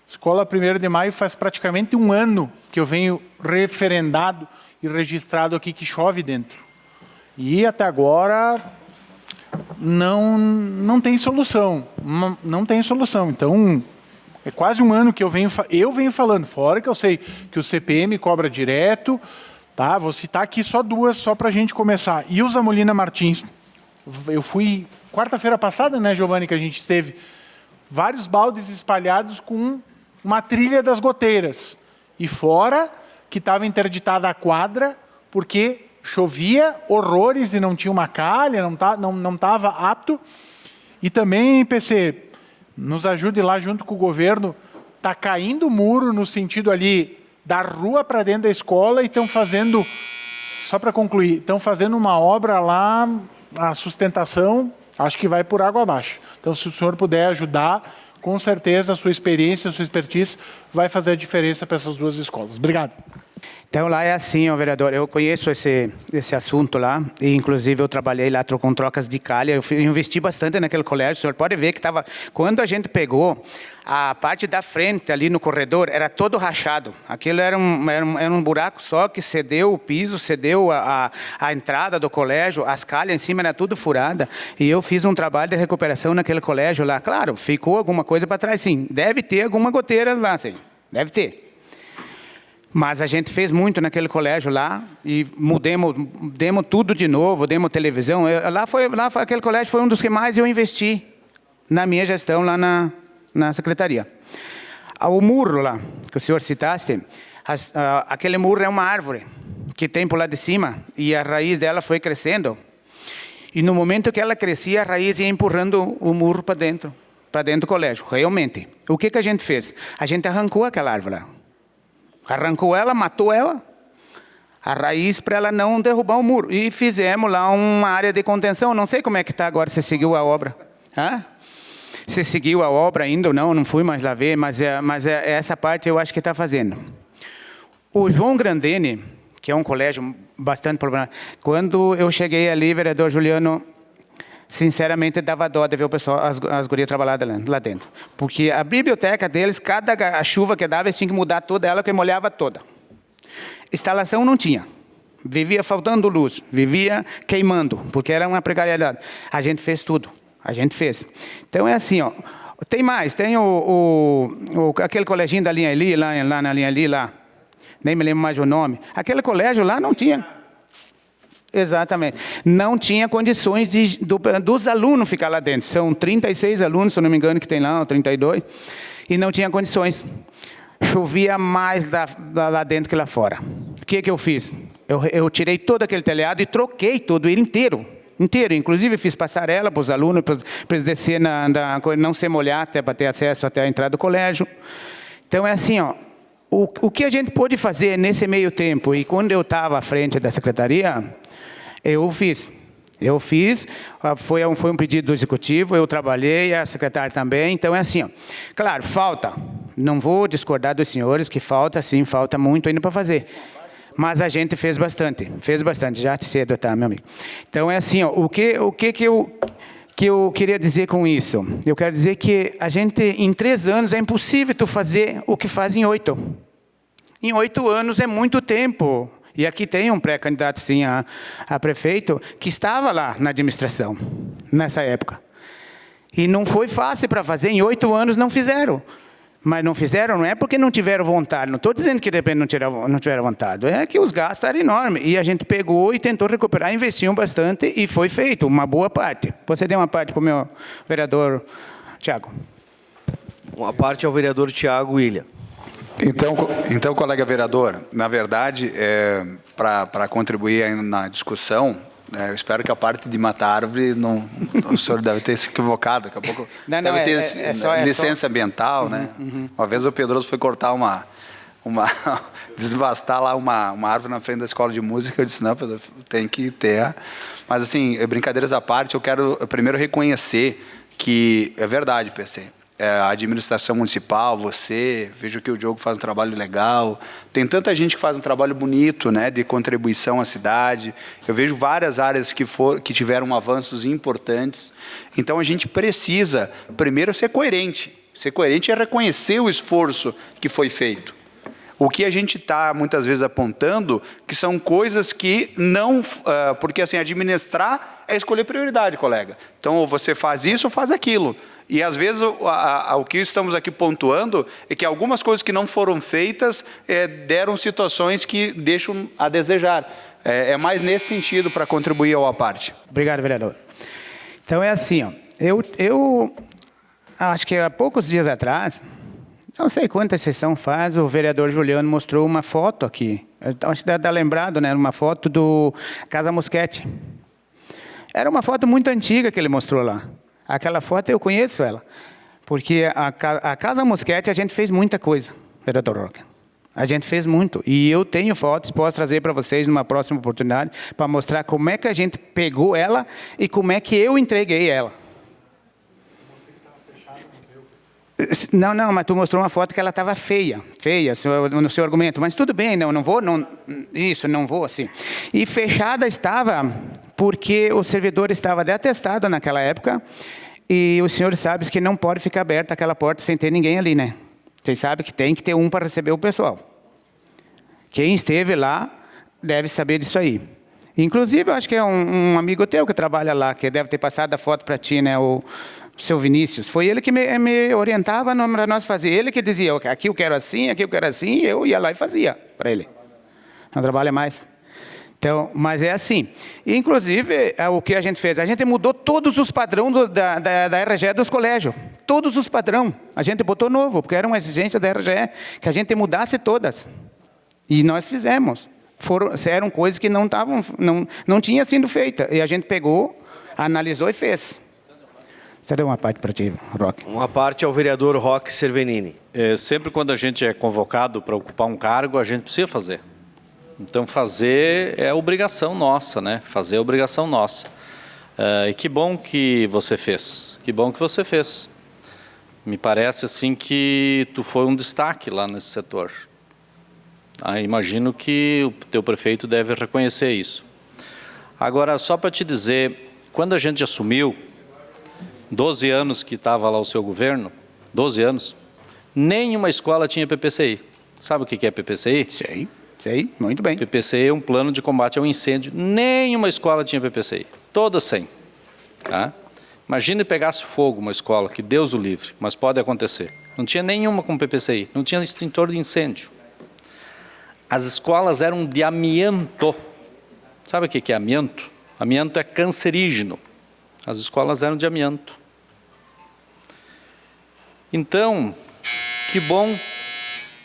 Escola 1º de Maio faz praticamente um ano que eu venho referendado e registrado aqui que chove dentro. E até agora não tem solução. Não tem solução. Então, é quase um ano que eu venho falando, fora que eu sei que o CPM cobra direto, tá? Vou citar aqui só duas, só para a gente começar. E o Zamolina Martins, eu fui quarta-feira passada, né, Giovanni, que a gente esteve, vários baldes espalhados com uma trilha das goteiras. E fora que estava interditada a quadra, porque chovia horrores e não tinha uma calha, não estava apto. E também, PC, nos ajude lá junto com o governo, está caindo o muro no sentido ali da rua para dentro da escola e estão fazendo, só para concluir, estão fazendo uma obra lá, a sustentação, acho que vai por água abaixo. Então, se o senhor puder ajudar, com certeza a sua experiência, a sua expertise vai fazer a diferença para essas duas escolas. Obrigado. Então, lá é assim, vereador, eu conheço esse assunto lá, e inclusive eu trabalhei lá com trocas de calha, eu investi bastante naquele colégio, o senhor pode ver que estava, quando a gente pegou, a parte da frente ali no corredor era todo rachado, aquilo era um buraco só que cedeu o piso, cedeu a entrada do colégio, as calhas em cima era tudo furada, e eu fiz um trabalho de recuperação naquele colégio lá, claro, ficou alguma coisa para trás, sim, deve ter alguma goteira lá, sim, deve ter. Mas a gente fez muito naquele colégio lá e demos tudo de novo, demos televisão. Aquele colégio foi um dos que mais eu investi na minha gestão lá na secretaria. O muro lá, que o senhor citaste, aquele muro é uma árvore que tem por lá de cima e a raiz dela foi crescendo. E no momento que ela crescia, a raiz ia empurrando o muro para dentro do colégio, realmente. O que a gente fez? A gente arrancou aquela árvore lá. Arrancou ela, matou ela, a raiz para ela não derrubar o muro. E fizemos lá uma área de contenção. Não sei como é que está agora, se seguiu a obra. Se seguiu a obra ainda ou não fui mais lá ver, mas essa parte eu acho que está fazendo. O João Grandene, que é um colégio bastante problemático, quando eu cheguei ali, vereador Juliano, sinceramente dava dó de ver o pessoal, as gurias trabalhando lá dentro. Porque a biblioteca deles, cada chuva que dava, eles tinham que mudar toda ela, que molhava toda. Instalação não tinha. Vivia faltando luz, vivia queimando, porque era uma precariedade. A gente fez tudo, a gente fez. Então é assim, ó, tem mais, tem aquele coleginho da linha ali, lá na linha ali, lá, nem me lembro mais o nome. Aquele colégio lá não tinha. Exatamente. Não tinha condições dos alunos ficar lá dentro. São 36 alunos, se eu não me engano, que tem lá, ou 32. E não tinha condições. Chovia mais lá dentro que lá fora. O que eu fiz? Eu tirei todo aquele telhado e troquei todo ele inteiro. Inclusive fiz passarela para os alunos, para eles descer, não se molhar até para ter acesso até a entrada do colégio. Então é assim, ó. O que a gente pôde fazer nesse meio tempo, e quando eu estava à frente da secretaria, eu fiz, foi um pedido do executivo, eu trabalhei, a secretária também, então é assim, ó. Claro, falta, não vou discordar dos senhores que falta, sim, falta muito ainda para fazer, mas a gente fez bastante, já cedo, tá, meu amigo? Então é assim, ó, o que eu queria dizer com isso? Eu quero dizer que a gente, em 3 anos, é impossível tu fazer o que faz em 8. Em 8 anos é muito tempo. E aqui tem um pré-candidato, sim, a prefeito, que estava lá na administração, nessa época. E não foi fácil para fazer, em 8 anos não fizeram. Mas não fizeram não é porque não tiveram vontade. Não estou dizendo que de repente não tiveram vontade. É que os gastos eram enormes. E a gente pegou e tentou recuperar, investiu bastante e foi feito uma boa parte. Você deu uma parte para o meu vereador Tiago. Uma parte ao vereador Tiago William. Então, colega vereador, na verdade, para contribuir aí na discussão, eu espero que a parte de matar árvore, o senhor deve ter se equivocado, daqui a pouco deve ter licença ambiental, né? Uma vez o Pedroso foi cortar desbastar lá uma árvore na frente da escola de música, eu disse, não, Pedro, tem que ter. Mas assim, brincadeiras à parte, eu quero primeiro reconhecer que é verdade, PC. A administração municipal, você, vejo que o Diogo faz um trabalho legal, tem tanta gente que faz um trabalho bonito, né, de contribuição à cidade, eu vejo várias áreas que tiveram avanços importantes, então a gente precisa, primeiro, ser coerente é reconhecer o esforço que foi feito. O que a gente está, muitas vezes, apontando, que são coisas que não... porque, assim, administrar é escolher prioridade, colega. Então, ou você faz isso ou faz aquilo. E, às vezes, o que estamos aqui pontuando é que algumas coisas que não foram feitas deram situações que deixam a desejar. É mais nesse sentido para contribuir ao à parte. Obrigado, vereador. Então, é assim, ó, eu acho que há poucos dias atrás... Não sei quanta sessão faz, o vereador Juliano mostrou uma foto aqui. Acho que dá lembrado, né? Uma foto do Casa Mosquete. Era uma foto muito antiga que ele mostrou lá. Aquela foto eu conheço ela. Porque a Casa Mosquete a gente fez muita coisa, vereador Roque. A gente fez muito. E eu tenho fotos, posso trazer para vocês numa próxima oportunidade, para mostrar como é que a gente pegou ela e como é que eu entreguei ela. Não, mas tu mostrou uma foto que ela estava feia no seu argumento, mas tudo bem, não vou assim. E fechada estava porque o servidor estava de atestado naquela época e o senhor sabe que não pode ficar aberta aquela porta sem ter ninguém ali, né? Vocês sabem que tem que ter um para receber o pessoal. Quem esteve lá deve saber disso aí. Inclusive, eu acho que é um amigo teu que trabalha lá, que deve ter passado a foto para ti, né? O seu Vinícius. Foi ele que me orientava para nós fazer. Ele que dizia, aqui eu quero assim, e eu ia lá e fazia para ele. Não trabalha mais. Então, mas é assim. E, inclusive, o que a gente fez? A gente mudou todos os padrões da RGE dos colégios. Todos os padrões. A gente botou novo, porque era uma exigência da RGE que a gente mudasse todas. E nós fizemos. Eram coisas que não tinha sido feita. E a gente pegou, analisou e fez. Você deu uma parte para ti, Roque. Uma parte ao vereador Roque Cervenini. Sempre quando a gente é convocado para ocupar um cargo, a gente precisa fazer. Então, fazer é obrigação nossa, né? Fazer é obrigação nossa. E que bom que você fez. Que bom que você fez. Me parece, assim, que tu foi um destaque lá nesse setor. Imagino que o teu prefeito deve reconhecer isso. Agora, só para te dizer, quando a gente assumiu, 12 anos que estava lá o seu governo, 12 anos, nenhuma escola tinha PPCI. Sabe o que é PPCI? Sei, muito bem. PPCI é um plano de combate ao incêndio. Nenhuma escola tinha PPCI. Todas sem. Tá? Imagine pegasse fogo uma escola, que Deus o livre, mas pode acontecer. Não tinha nenhuma com PPCI, não tinha extintor de incêndio. As escolas eram de amianto. Sabe o que é amianto? Amianto é cancerígeno. As escolas eram de amianto. Então, que bom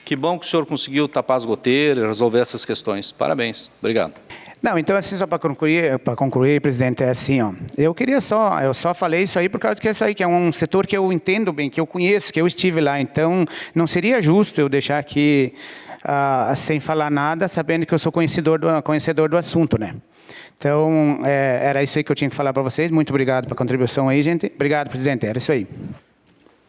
que o senhor conseguiu tapar as goteiras, resolver essas questões. Parabéns. Obrigado. Não, então assim, só para concluir, presidente, é assim, ó. Eu só falei isso aí por causa que isso aí que é um setor que eu entendo bem, que eu conheço, que eu estive lá. Então, não seria justo eu deixar aqui sem falar nada, sabendo que eu sou conhecedor do assunto, né? Então, era isso aí que eu tinha que falar para vocês. Muito obrigado pela contribuição aí, gente. Obrigado, presidente. Era isso aí.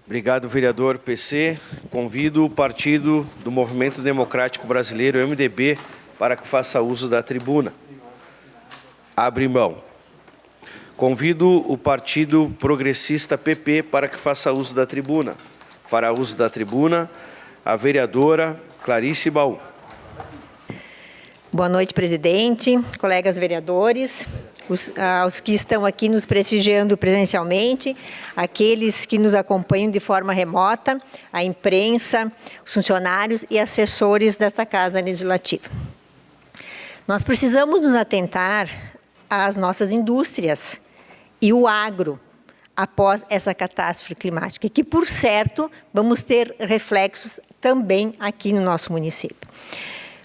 Obrigado, vereador PC. Convido o Partido do Movimento Democrático Brasileiro, MDB, para que faça uso da tribuna. Abre mão. Convido o Partido Progressista PP para que faça uso da tribuna. Fará uso da tribuna a vereadora Clarice Baú. Boa noite, presidente, colegas vereadores, os que estão aqui nos prestigiando presencialmente, aqueles que nos acompanham de forma remota, a imprensa, os funcionários e assessores desta Casa Legislativa. Nós precisamos nos atentar às nossas indústrias e o agro após essa catástrofe climática, que, por certo, vamos ter reflexos também aqui no nosso município.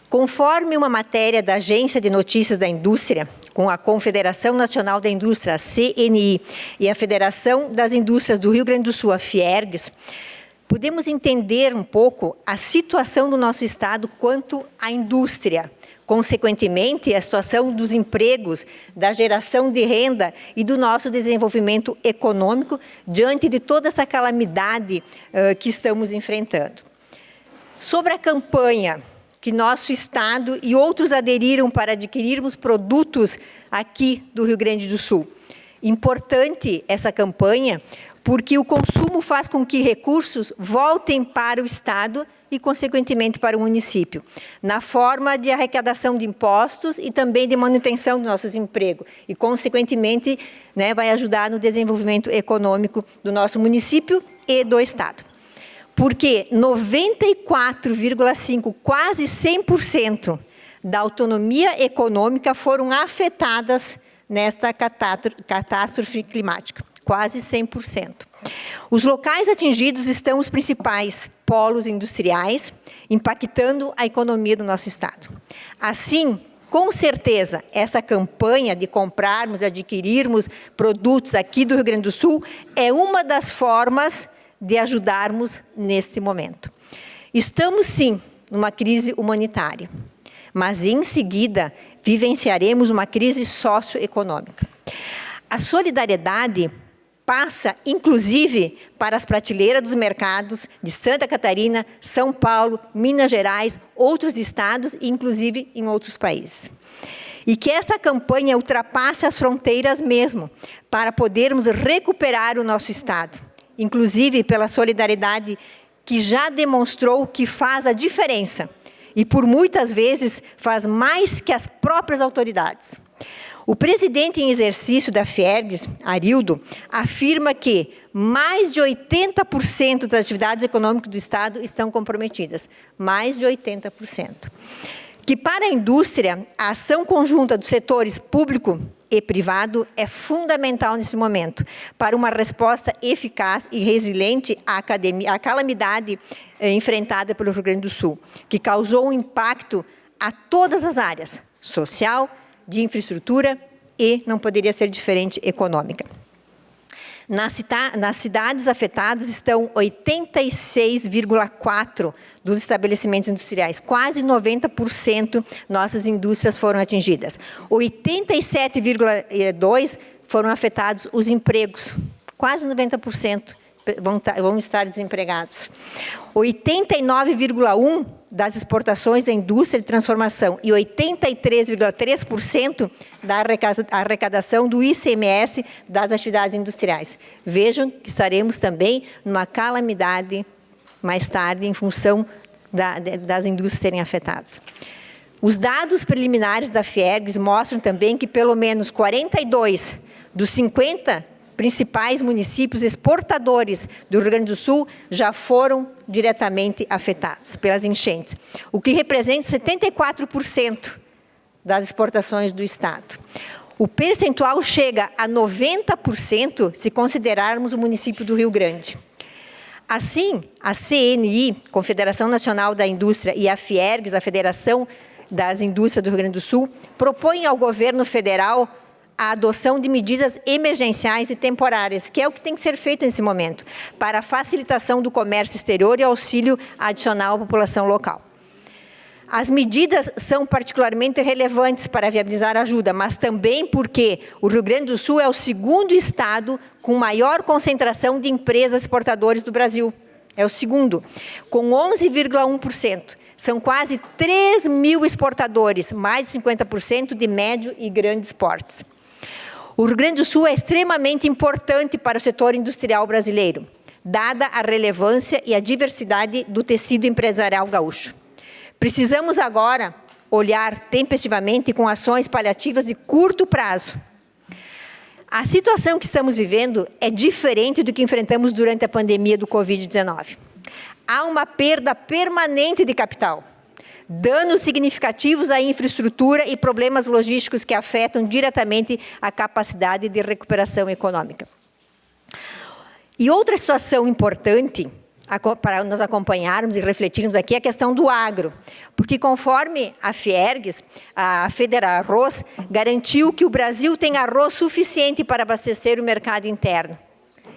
Conforme uma matéria da Agência de Notícias da Indústria, com a Confederação Nacional da Indústria, a CNI, e a Federação das Indústrias do Rio Grande do Sul, a Fiergs, podemos entender um pouco a situação do nosso estado quanto à indústria, consequentemente, a situação dos empregos, da geração de renda e do nosso desenvolvimento econômico diante de toda essa calamidade que estamos enfrentando. Sobre a campanha que nosso estado e outros aderiram para adquirirmos produtos aqui do Rio Grande do Sul. Importante essa campanha, porque o consumo faz com que recursos voltem para o estado e, consequentemente, para o município, na forma de arrecadação de impostos e também de manutenção dos nossos empregos. E, consequentemente, vai ajudar no desenvolvimento econômico do nosso município e do estado. Porque 94,5%, quase 100% da autonomia econômica foram afetadas nesta catástrofe climática. Quase 100%. Os locais atingidos estão os principais polos industriais, impactando a economia do nosso estado. Assim, com certeza, essa campanha de comprarmos e adquirirmos produtos aqui do Rio Grande do Sul é uma das formas de ajudarmos nesse momento. Estamos, sim, numa crise humanitária, mas, em seguida, vivenciaremos uma crise socioeconômica. A solidariedade passa, inclusive, para as prateleiras dos mercados de Santa Catarina, São Paulo, Minas Gerais, outros estados e, inclusive, em outros países. E que essa campanha ultrapasse as fronteiras mesmo, para podermos recuperar o nosso estado, inclusive pela solidariedade que já demonstrou que faz a diferença e, por muitas vezes, faz mais que as próprias autoridades. O presidente em exercício da Fiergs, Arildo, afirma que mais de 80% das atividades econômicas do estado estão comprometidas. Mais de 80%. Que para a indústria, a ação conjunta dos setores público e privado é fundamental nesse momento, para uma resposta eficaz e resiliente à calamidade enfrentada pelo Rio Grande do Sul, que causou um impacto a todas as áreas, social, de infraestrutura e, não poderia ser diferente, econômica. Nas cidades afetadas estão 86,4% dos estabelecimentos industriais, quase 90% nossas indústrias foram atingidas. 87,2% foram afetados os empregos, quase 90% vão estar desempregados. 89,1% das exportações da indústria de transformação e 83,3% da arrecadação do ICMS das atividades industriais. Vejam que estaremos também numa calamidade mais tarde em função das indústrias serem afetadas. Os dados preliminares da Fiergs mostram também que pelo menos 42 dos 50 principais municípios exportadores do Rio Grande do Sul já foram diretamente afetados pelas enchentes, o que representa 74% das exportações do estado. O percentual chega a 90% se considerarmos o município do Rio Grande. Assim, a CNI, Confederação Nacional da Indústria, e a Fiergs, a Federação das Indústrias do Rio Grande do Sul, propõem ao governo federal a adoção de medidas emergenciais e temporárias, que é o que tem que ser feito nesse momento, para a facilitação do comércio exterior e auxílio adicional à população local. As medidas são particularmente relevantes para viabilizar a ajuda, mas também porque o Rio Grande do Sul é o segundo estado com maior concentração de empresas exportadoras do Brasil. É o segundo, com 11,1%. São quase 3 mil exportadores, mais de 50% de médio e grandes portes. O Rio Grande do Sul é extremamente importante para o setor industrial brasileiro, dada a relevância e a diversidade do tecido empresarial gaúcho. Precisamos agora olhar tempestivamente com ações paliativas de curto prazo. A situação que estamos vivendo é diferente do que enfrentamos durante a pandemia do Covid-19. Há uma perda permanente de capital, danos significativos à infraestrutura e problemas logísticos que afetam diretamente a capacidade de recuperação econômica. E outra situação importante para nós acompanharmos e refletirmos aqui é a questão do agro, porque conforme a Fiergs, a Federarroz garantiu que o Brasil tem arroz suficiente para abastecer o mercado interno,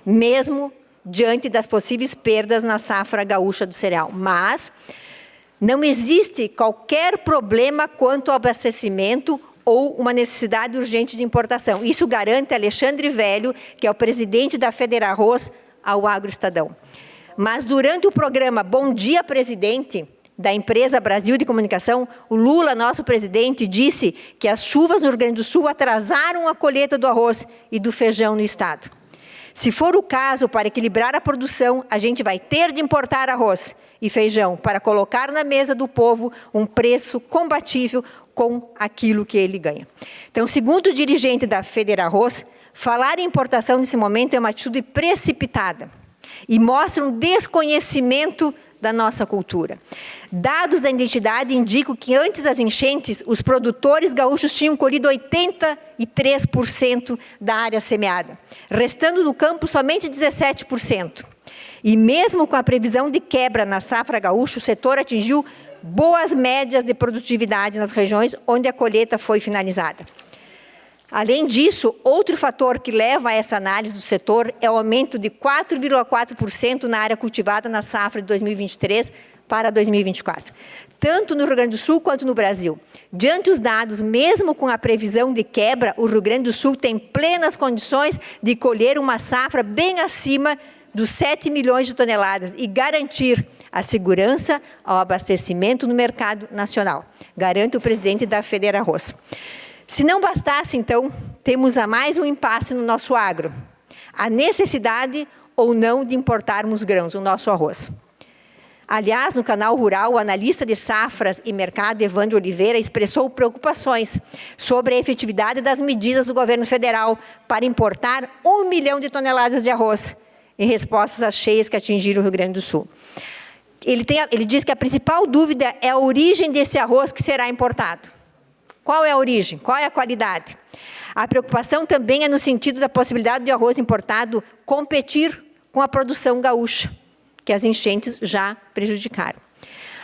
mesmo diante das possíveis perdas na safra gaúcha do cereal. Mas não existe qualquer problema quanto ao abastecimento ou uma necessidade urgente de importação. Isso garante Alexandre Velho, que é o presidente da Federarroz, ao Agroestadão. Mas durante o programa Bom Dia Presidente, da empresa Brasil de Comunicação, o Lula, nosso presidente, disse que as chuvas no Rio Grande do Sul atrasaram a colheita do arroz e do feijão no estado. Se for o caso, para equilibrar a produção, a gente vai ter de importar arroz e feijão para colocar na mesa do povo um preço compatível com aquilo que ele ganha. Então, segundo o dirigente da Federarroz, falar em importação nesse momento é uma atitude precipitada e mostra um desconhecimento da nossa cultura. Dados da entidade indicam que antes das enchentes, os produtores gaúchos tinham colhido 83% da área semeada, restando no campo somente 17%. E mesmo com a previsão de quebra na safra gaúcha, o setor atingiu boas médias de produtividade nas regiões onde a colheita foi finalizada. Além disso, outro fator que leva a essa análise do setor é o aumento de 4,4% na área cultivada na safra de 2023 para 2024, tanto no Rio Grande do Sul quanto no Brasil. Diante dos dados, mesmo com a previsão de quebra, o Rio Grande do Sul tem plenas condições de colher uma safra bem acima dos 7 milhões de toneladas e garantir a segurança ao abastecimento no mercado nacional, garante o presidente da Federarroz. Se não bastasse, então, temos a mais um impasse no nosso agro, a necessidade ou não de importarmos grãos, o nosso arroz. Aliás, no canal Rural, o analista de safras e mercado, Evandro Oliveira, expressou preocupações sobre a efetividade das medidas do governo federal para importar 1 milhão de toneladas de arroz, em resposta às cheias que atingiram o Rio Grande do Sul. Ele diz que a principal dúvida é a origem desse arroz que será importado. Qual é a origem? Qual é a qualidade? A preocupação também é no sentido da possibilidade de arroz importado competir com a produção gaúcha, que as enchentes já prejudicaram.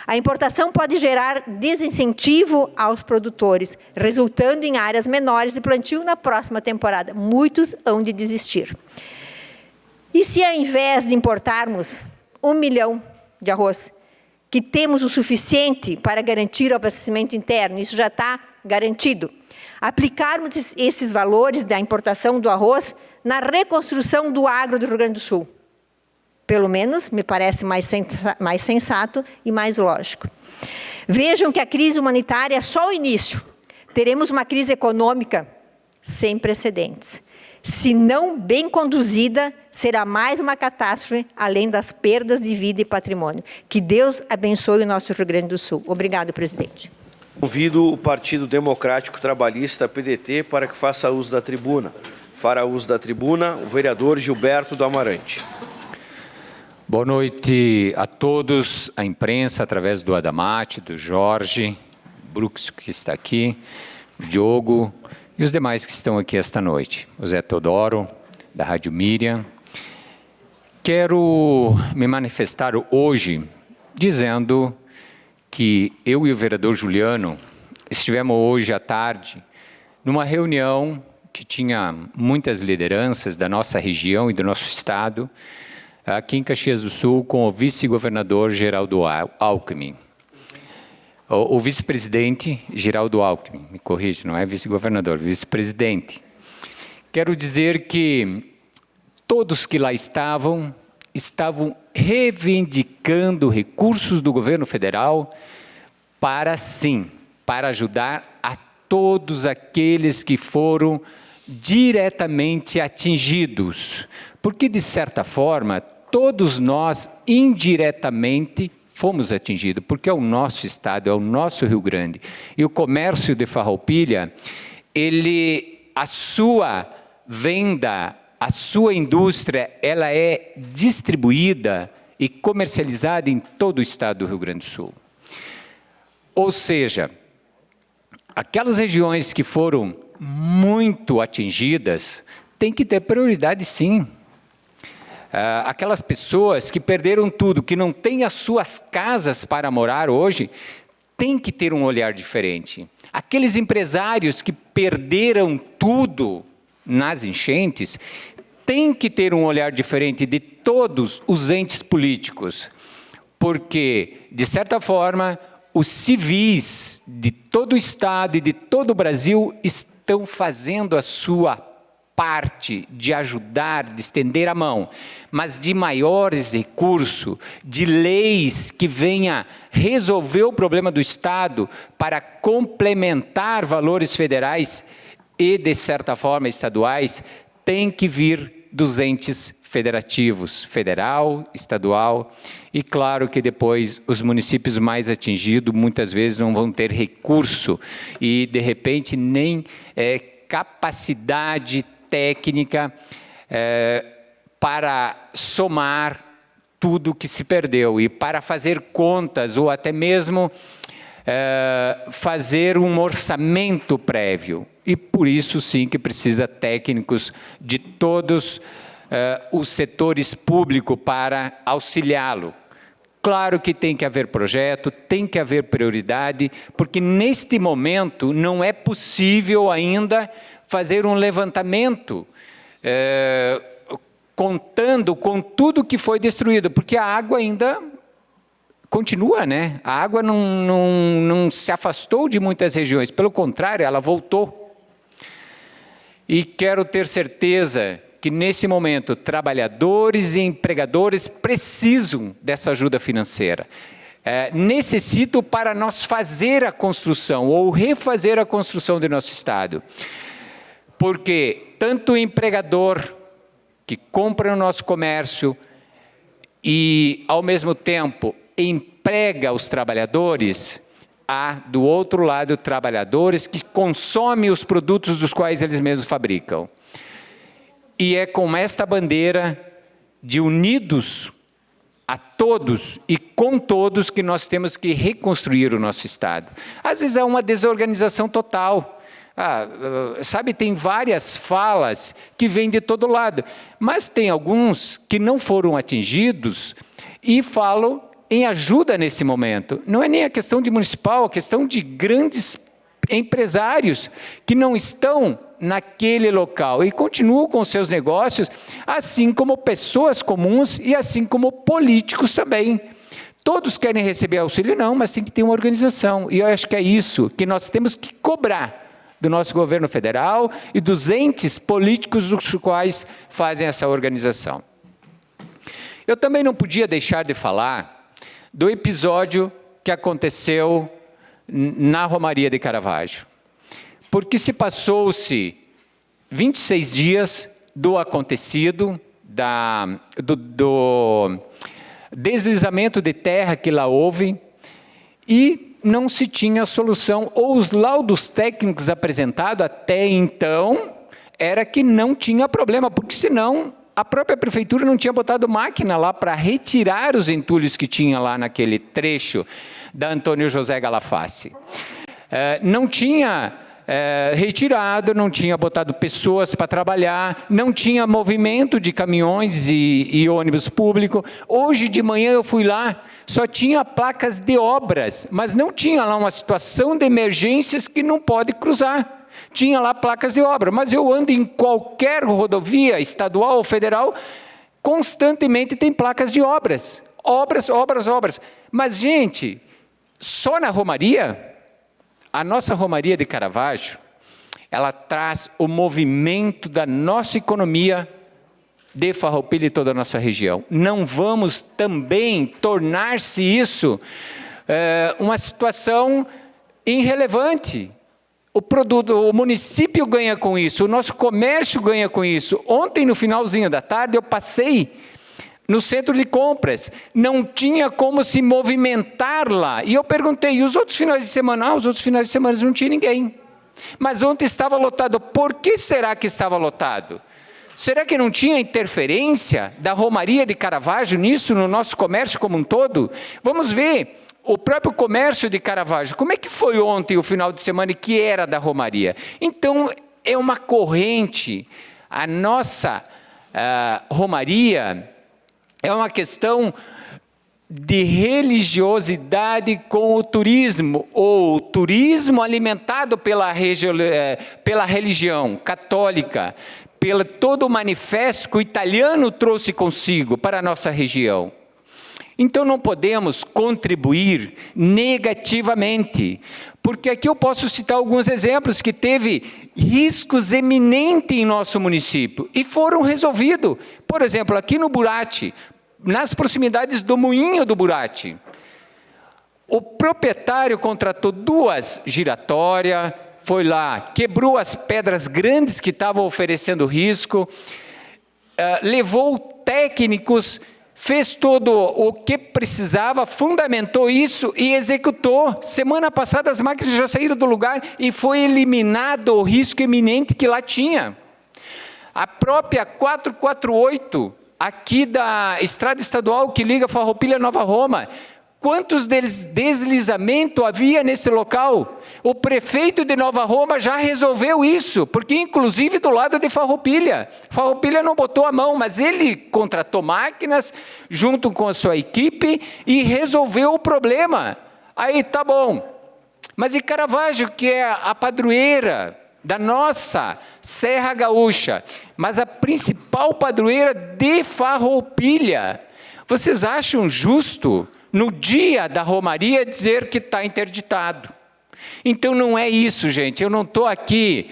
A importação pode gerar desincentivo aos produtores, resultando em áreas menores de plantio na próxima temporada. Muitos hão de desistir. E se ao invés de importarmos 1 milhão de arroz, que temos o suficiente para garantir o abastecimento interno, isso já está garantido, aplicarmos esses valores da importação do arroz na reconstrução do agro do Rio Grande do Sul? Pelo menos, me parece mais sensato e mais lógico. Vejam que a crise humanitária é só o início. Teremos uma crise econômica sem precedentes. Se não bem conduzida, será mais uma catástrofe, além das perdas de vida e patrimônio. Que Deus abençoe o nosso Rio Grande do Sul. Obrigado, presidente. Convido o Partido Democrático Trabalhista, PDT, para que faça uso da tribuna. Fará uso da tribuna o vereador Gilberto do Amarante. Boa noite a todos, a imprensa, através do Adamati, do Jorge, Brux, que está aqui, o Diogo e os demais que estão aqui esta noite. O Zé Teodoro, da Rádio Miriam. Quero me manifestar hoje dizendo que eu e o vereador Juliano estivemos hoje à tarde numa reunião que tinha muitas lideranças da nossa região e do nosso estado, aqui em Caxias do Sul, com o vice-governador Geraldo Alckmin. O vice-presidente Geraldo Alckmin, me corrige, não é vice-governador, vice-presidente. Quero dizer que todos que lá estavam reivindicando recursos do governo federal para, sim, para ajudar a todos aqueles que foram diretamente atingidos. Porque, de certa forma, todos nós, indiretamente, fomos atingidos, porque é o nosso estado, é o nosso Rio Grande. E o comércio de Farroupilha, a sua venda, a sua indústria, ela é distribuída e comercializada em todo o estado do Rio Grande do Sul. Ou seja, aquelas regiões que foram muito atingidas têm que ter prioridade, sim. Aquelas pessoas que perderam tudo, que não têm as suas casas para morar hoje, têm que ter um olhar diferente. Aqueles empresários que perderam tudo nas enchentes, têm que ter um olhar diferente de todos os entes políticos, porque, de certa forma, os civis de todo o estado e de todo o Brasil estão fazendo a sua parte de ajudar, de estender a mão, mas de maiores recursos, de leis que venha resolver o problema do Estado para complementar valores federais e, de certa forma, estaduais, tem que vir dos entes federativos, federal, estadual, e claro que depois os municípios mais atingidos muitas vezes não vão ter recurso e, de repente, nem capacidade técnica para somar tudo que se perdeu e para fazer contas ou até mesmo fazer um orçamento prévio. E por isso sim que precisa técnicos de todos os setores públicos para auxiliá-lo. Claro que tem que haver projeto, tem que haver prioridade, porque neste momento não é possível ainda fazer um levantamento contando com tudo que foi destruído, porque a água ainda continua, né? A água não se afastou de muitas regiões, pelo contrário, ela voltou. E quero ter certeza que nesse momento trabalhadores e empregadores precisam dessa ajuda financeira. Necessitam para nós fazer a construção ou refazer a construção do nosso estado. Porque tanto o empregador que compra no nosso comércio e, ao mesmo tempo, emprega os trabalhadores, há, do outro lado, trabalhadores que consomem os produtos dos quais eles mesmos fabricam. E é com esta bandeira de unidos a todos e com todos que nós temos que reconstruir o nosso estado. Às vezes há uma desorganização total. Sabe, tem várias falas que vêm de todo lado, mas tem alguns que não foram atingidos e falam em ajuda nesse momento. Não é nem a questão de municipal, a questão de grandes empresários que não estão naquele local e continuam com seus negócios, assim como pessoas comuns e assim como políticos também. Todos querem receber auxílio? Não, mas tem que ter uma organização. E eu acho que é isso que nós temos que cobrar do nosso governo federal e dos entes políticos dos quais fazem essa organização. Eu também não podia deixar de falar do episódio que aconteceu na Romaria de Caravaggio, porque se passou-se 26 dias do acontecido, do deslizamento de terra que lá houve, e não se tinha solução, ou os laudos técnicos apresentados até então, era que não tinha problema, porque senão a própria prefeitura não tinha botado máquina lá para retirar os entulhos que tinha lá naquele trecho da Antônio José Galafassi. Não tinha retirado, não tinha botado pessoas para trabalhar, não tinha movimento de caminhões e ônibus público. Hoje de manhã eu fui lá, só tinha placas de obras, mas não tinha lá uma situação de emergências que não pode cruzar. Tinha lá placas de obra, mas eu ando em qualquer rodovia estadual ou federal, constantemente tem placas de obras. Obras, obras, obras. Mas, gente, só na Romaria, a nossa Romaria de Caravaggio, ela traz o movimento da nossa economia de Farroupilha e toda a nossa região. Não vamos também tornar-se isso uma situação irrelevante. O município ganha com isso, o nosso comércio ganha com isso. Ontem, no finalzinho da tarde, eu passei no centro de compras. Não tinha como se movimentar lá. E eu perguntei, e os outros finais de semana? Os outros finais de semana não tinha ninguém. Mas ontem estava lotado. Por que será que estava lotado? Será que não tinha interferência da Romaria de Caravaggio nisso, no nosso comércio como um todo? Vamos ver o próprio comércio de Caravaggio. Como é que foi ontem o final de semana que era da Romaria? Então, é uma corrente. A nossa Romaria é uma questão de religiosidade com o turismo, ou turismo alimentado pela religião católica, pelo todo o manifesto que o italiano trouxe consigo para a nossa região. Então não podemos contribuir negativamente, porque aqui eu posso citar alguns exemplos que teve riscos eminentes em nosso município e foram resolvidos. Por exemplo, aqui no Burati, nas proximidades do Moinho do Burati, o proprietário contratou 2 giratórias, foi lá, quebrou as pedras grandes que estavam oferecendo risco, levou técnicos, fez todo o que precisava, fundamentou isso e executou. Semana passada as máquinas já saíram do lugar e foi eliminado o risco iminente que lá tinha. A própria 448, aqui da estrada estadual que liga Farroupilha a Nova Roma, quantos deslizamentos havia nesse local? O prefeito de Nova Roma já resolveu isso, porque inclusive do lado de Farroupilha. Farroupilha não botou a mão, mas ele contratou máquinas junto com a sua equipe e resolveu o problema. Aí tá bom. Mas e Caravaggio, que é a padroeira da nossa Serra Gaúcha, mas a principal padroeira de Farroupilha, vocês acham justo no dia da Romaria dizer que está interditado? Então não é isso, gente. Eu não estou aqui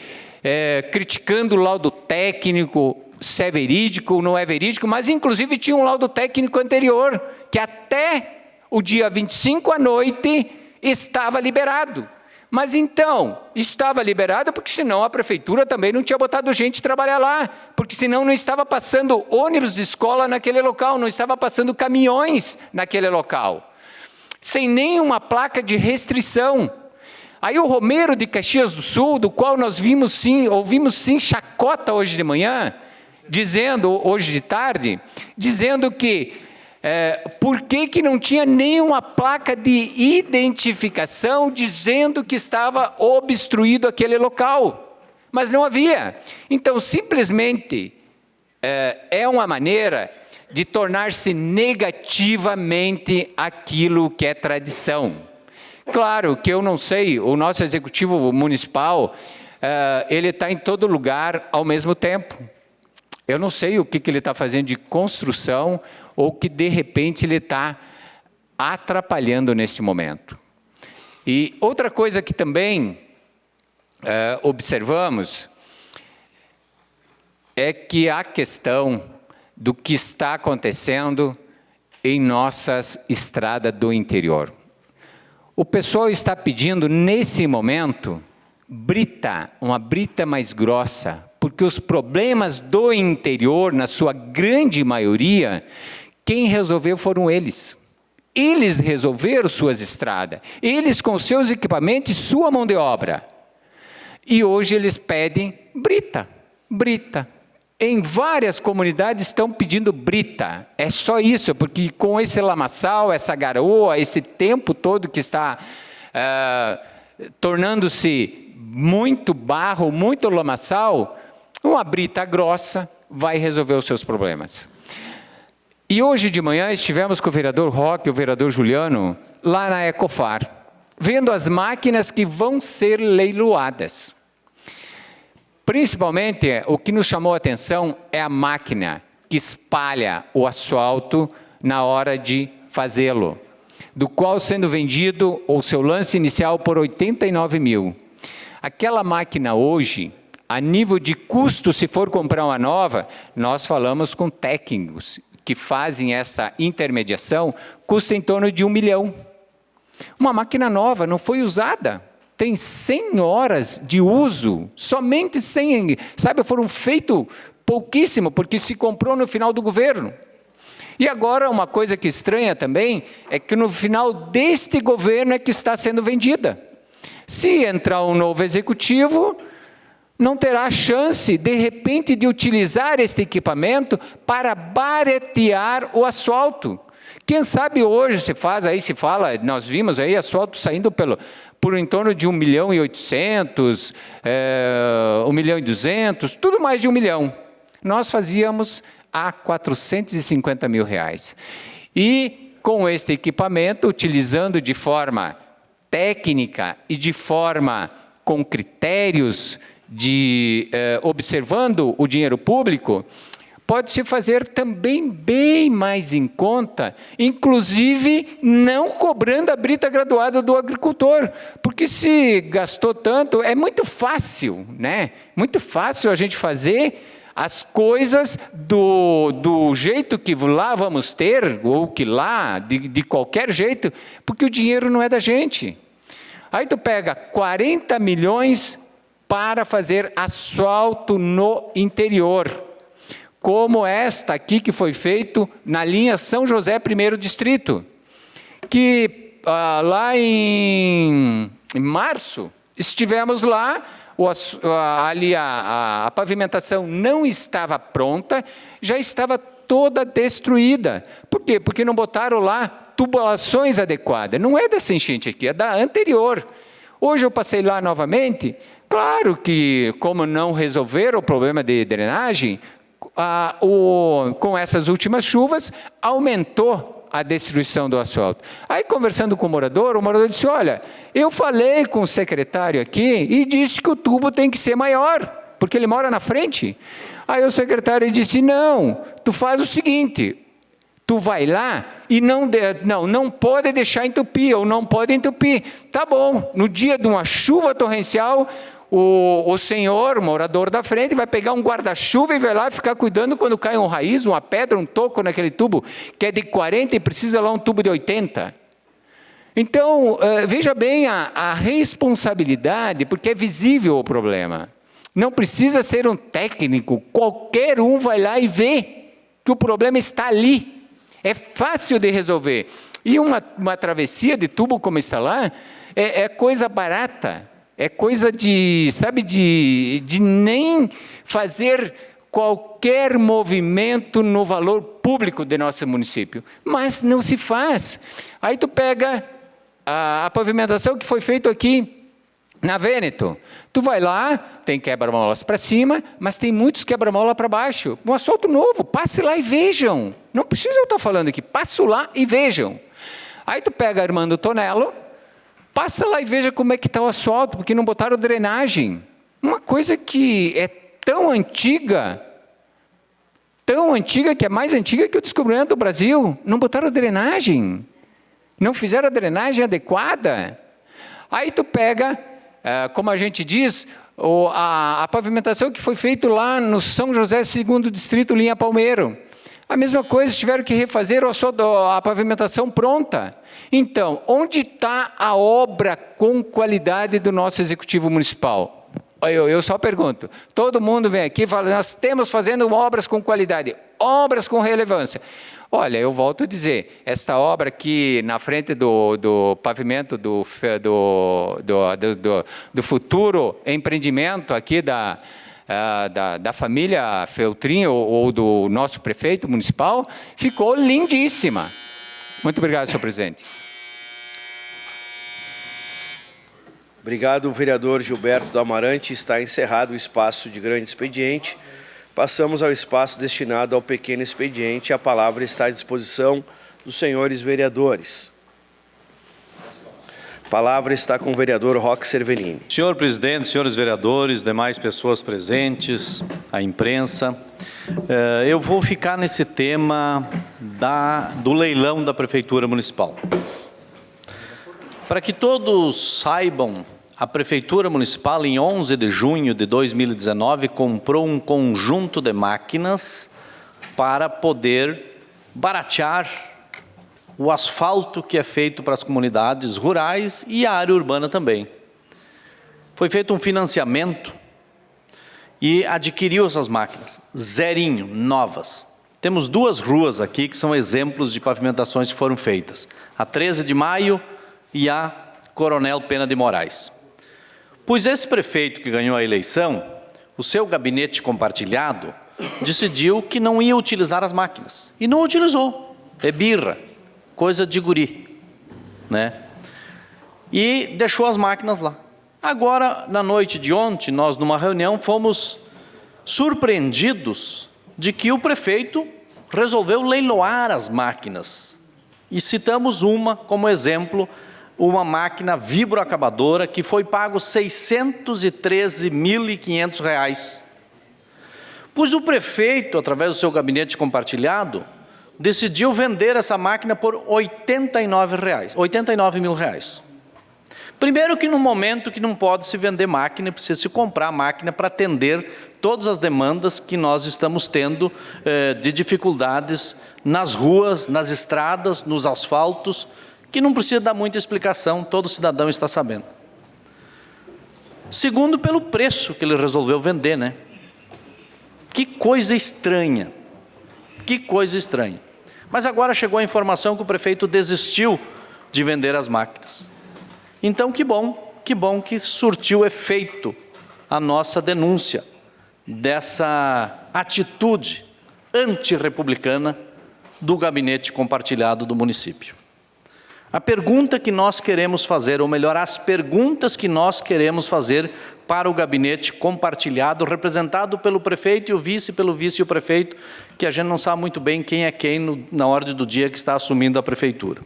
criticando o laudo técnico, se é verídico ou não é verídico, mas inclusive tinha um laudo técnico anterior, que até o dia 25 à noite estava liberado. Mas então, estava liberado porque senão a prefeitura também não tinha botado gente trabalhar lá, porque senão não estava passando ônibus de escola naquele local, não estava passando caminhões naquele local, sem nenhuma placa de restrição. Aí o Romero de Caxias do Sul, do qual nós ouvimos sim chacota hoje de manhã, hoje de tarde, dizendo que por que não tinha nenhuma placa de identificação dizendo que estava obstruído aquele local? Mas não havia. Então, simplesmente, é uma maneira de tornar-se negativamente aquilo que é tradição. Claro que eu não sei, o nosso executivo municipal, ele está em todo lugar ao mesmo tempo. Eu não sei o que ele está fazendo de construção ou que, de repente, ele está atrapalhando nesse momento. E outra coisa que também observamos é que a questão do que está acontecendo em nossas estradas do interior. O pessoal está pedindo, nesse momento, uma brita mais grossa, porque os problemas do interior, na sua grande maioria, quem resolveu foram eles. Eles resolveram suas estradas, eles com seus equipamentos e sua mão de obra. E hoje eles pedem brita. Em várias comunidades estão pedindo brita. É só isso, porque com esse lamaçal, essa garoa, esse tempo todo que está tornando-se muito barro, muito lamaçal, uma brita grossa vai resolver os seus problemas. E hoje de manhã estivemos com o vereador Roque e o vereador Juliano lá na Ecofar, vendo as máquinas que vão ser leiloadas. Principalmente, o que nos chamou a atenção é a máquina que espalha o asfalto na hora de fazê-lo, do qual sendo vendido o seu lance inicial por 89 mil. Aquela máquina hoje, a nível de custo, se for comprar uma nova, nós falamos com técnicos que fazem essa intermediação, custa em torno de 1 milhão. Uma máquina nova, não foi usada, tem 100 horas de uso, somente 100, foram feitos pouquíssimo, porque se comprou no final do governo. E agora uma coisa que estranha também é que no final deste governo é que está sendo vendida. Se entrar um novo executivo, não terá chance, de repente, de utilizar este equipamento para baratear o asfalto. Quem sabe hoje se fala, nós vimos aí asfalto saindo por em torno de 1.800.000, 1.200.000, tudo mais de 1 milhão. Nós fazíamos a R$450 mil. E com este equipamento, utilizando de forma técnica e de forma com critérios, observando o dinheiro público, pode-se fazer também bem mais em conta, inclusive não cobrando a brita graduada do agricultor, porque se gastou tanto, é muito fácil, né? Muito fácil a gente fazer as coisas do jeito que lá vamos ter, ou que lá, de qualquer jeito, porque o dinheiro não é da gente. Aí tu pega 40 milhões para fazer asfalto no interior, como esta aqui que foi feito na linha São José, 1º Distrito, que lá em março estivemos lá, ali a pavimentação não estava pronta, já estava toda destruída. Por quê? Porque não botaram lá tubulações adequadas. Não é dessa enchente aqui, é da anterior. Hoje eu passei lá novamente, claro que como não resolveram o problema de drenagem, com essas últimas chuvas, aumentou a destruição do asfalto. Aí, conversando com o morador disse, olha, eu falei com o secretário aqui e disse que o tubo tem que ser maior, porque ele mora na frente. Aí o secretário disse, não, tu faz o seguinte, tu vai lá e não pode deixar entupir, ou não pode entupir. Tá bom, no dia de uma chuva torrencial, o senhor, morador da frente, vai pegar um guarda-chuva e vai lá ficar cuidando quando cai um raiz, uma pedra, um toco naquele tubo, que é de 40 e precisa lá um tubo de 80. Então, veja bem a responsabilidade, porque é visível o problema. Não precisa ser um técnico, qualquer um vai lá e vê que o problema está ali. É fácil de resolver. E uma travessia de tubo como está lá, é coisa barata. É coisa de nem fazer qualquer movimento no valor público do nosso município. Mas não se faz. Aí tu pega a pavimentação que foi feita aqui na Vêneto. Tu vai lá, tem quebra-molas para cima, mas tem muitos quebra-mola para baixo. Um asfalto novo, passe lá e vejam. Não precisa eu estar falando aqui, passe lá e vejam. Aí tu pega Armando Tonello, passa lá e veja como é que está o asfalto, porque não botaram drenagem. Uma coisa que é tão antiga que é mais antiga que o descobrimento do Brasil. Não botaram drenagem. Não fizeram a drenagem adequada. Aí tu pega, como a gente diz, a pavimentação que foi feita lá no São José, 2º Distrito, linha Palmeiro. A mesma coisa, tiveram que refazer a pavimentação pronta. Então, onde está a obra com qualidade do nosso Executivo Municipal? Eu só pergunto, todo mundo vem aqui e fala, nós temos fazendo obras com qualidade, obras com relevância. Olha, eu volto a dizer, esta obra aqui na frente do pavimento do futuro empreendimento aqui da família Feltrin ou do nosso prefeito municipal, ficou lindíssima. Muito obrigado, senhor presidente. Obrigado, vereador Gilberto do Amarante. Está encerrado o espaço de grande expediente. Passamos ao espaço destinado ao pequeno expediente. A palavra está à disposição dos senhores vereadores. A palavra está com o vereador Roque Cervellini. Senhor presidente, senhores vereadores, demais pessoas presentes, a imprensa, eu vou ficar nesse tema do leilão da Prefeitura Municipal. Para que todos saibam, a Prefeitura Municipal, em 11 de junho de 2019, comprou um conjunto de máquinas para poder baratear o asfalto que é feito para as comunidades rurais e a área urbana também. Foi feito um financiamento e adquiriu essas máquinas, zerinho, novas. Temos duas ruas aqui que são exemplos de pavimentações que foram feitas. A 13 de Maio e a Coronel Pena de Moraes. Pois esse prefeito que ganhou a eleição, o seu gabinete compartilhado, decidiu que não ia utilizar as máquinas. E não utilizou. É birra, coisa de guri, né? E deixou as máquinas lá. Agora, na noite de ontem, nós numa reunião fomos surpreendidos de que o prefeito resolveu leiloar as máquinas. E citamos uma como exemplo, uma máquina vibroacabadora que foi pago R$ 613.500. Pois o prefeito, através do seu gabinete compartilhado, decidiu vender essa máquina por R$ 89 mil. Primeiro que no momento que não pode se vender máquina, precisa se comprar máquina para atender todas as demandas que nós estamos tendo de dificuldades nas ruas, nas estradas, nos asfaltos, que não precisa dar muita explicação, todo cidadão está sabendo. Segundo, pelo preço que ele resolveu vender, né? Que coisa estranha, que coisa estranha. Mas agora chegou a informação que o prefeito desistiu de vender as máquinas. Então, que bom que surtiu efeito a nossa denúncia dessa atitude antirrepublicana do gabinete compartilhado do município. A pergunta que nós queremos fazer, ou melhor, as perguntas que nós queremos fazer para o gabinete compartilhado, representado pelo prefeito e o vice, pelo vice e o prefeito, que a gente não sabe muito bem quem é quem na ordem do dia que está assumindo a prefeitura.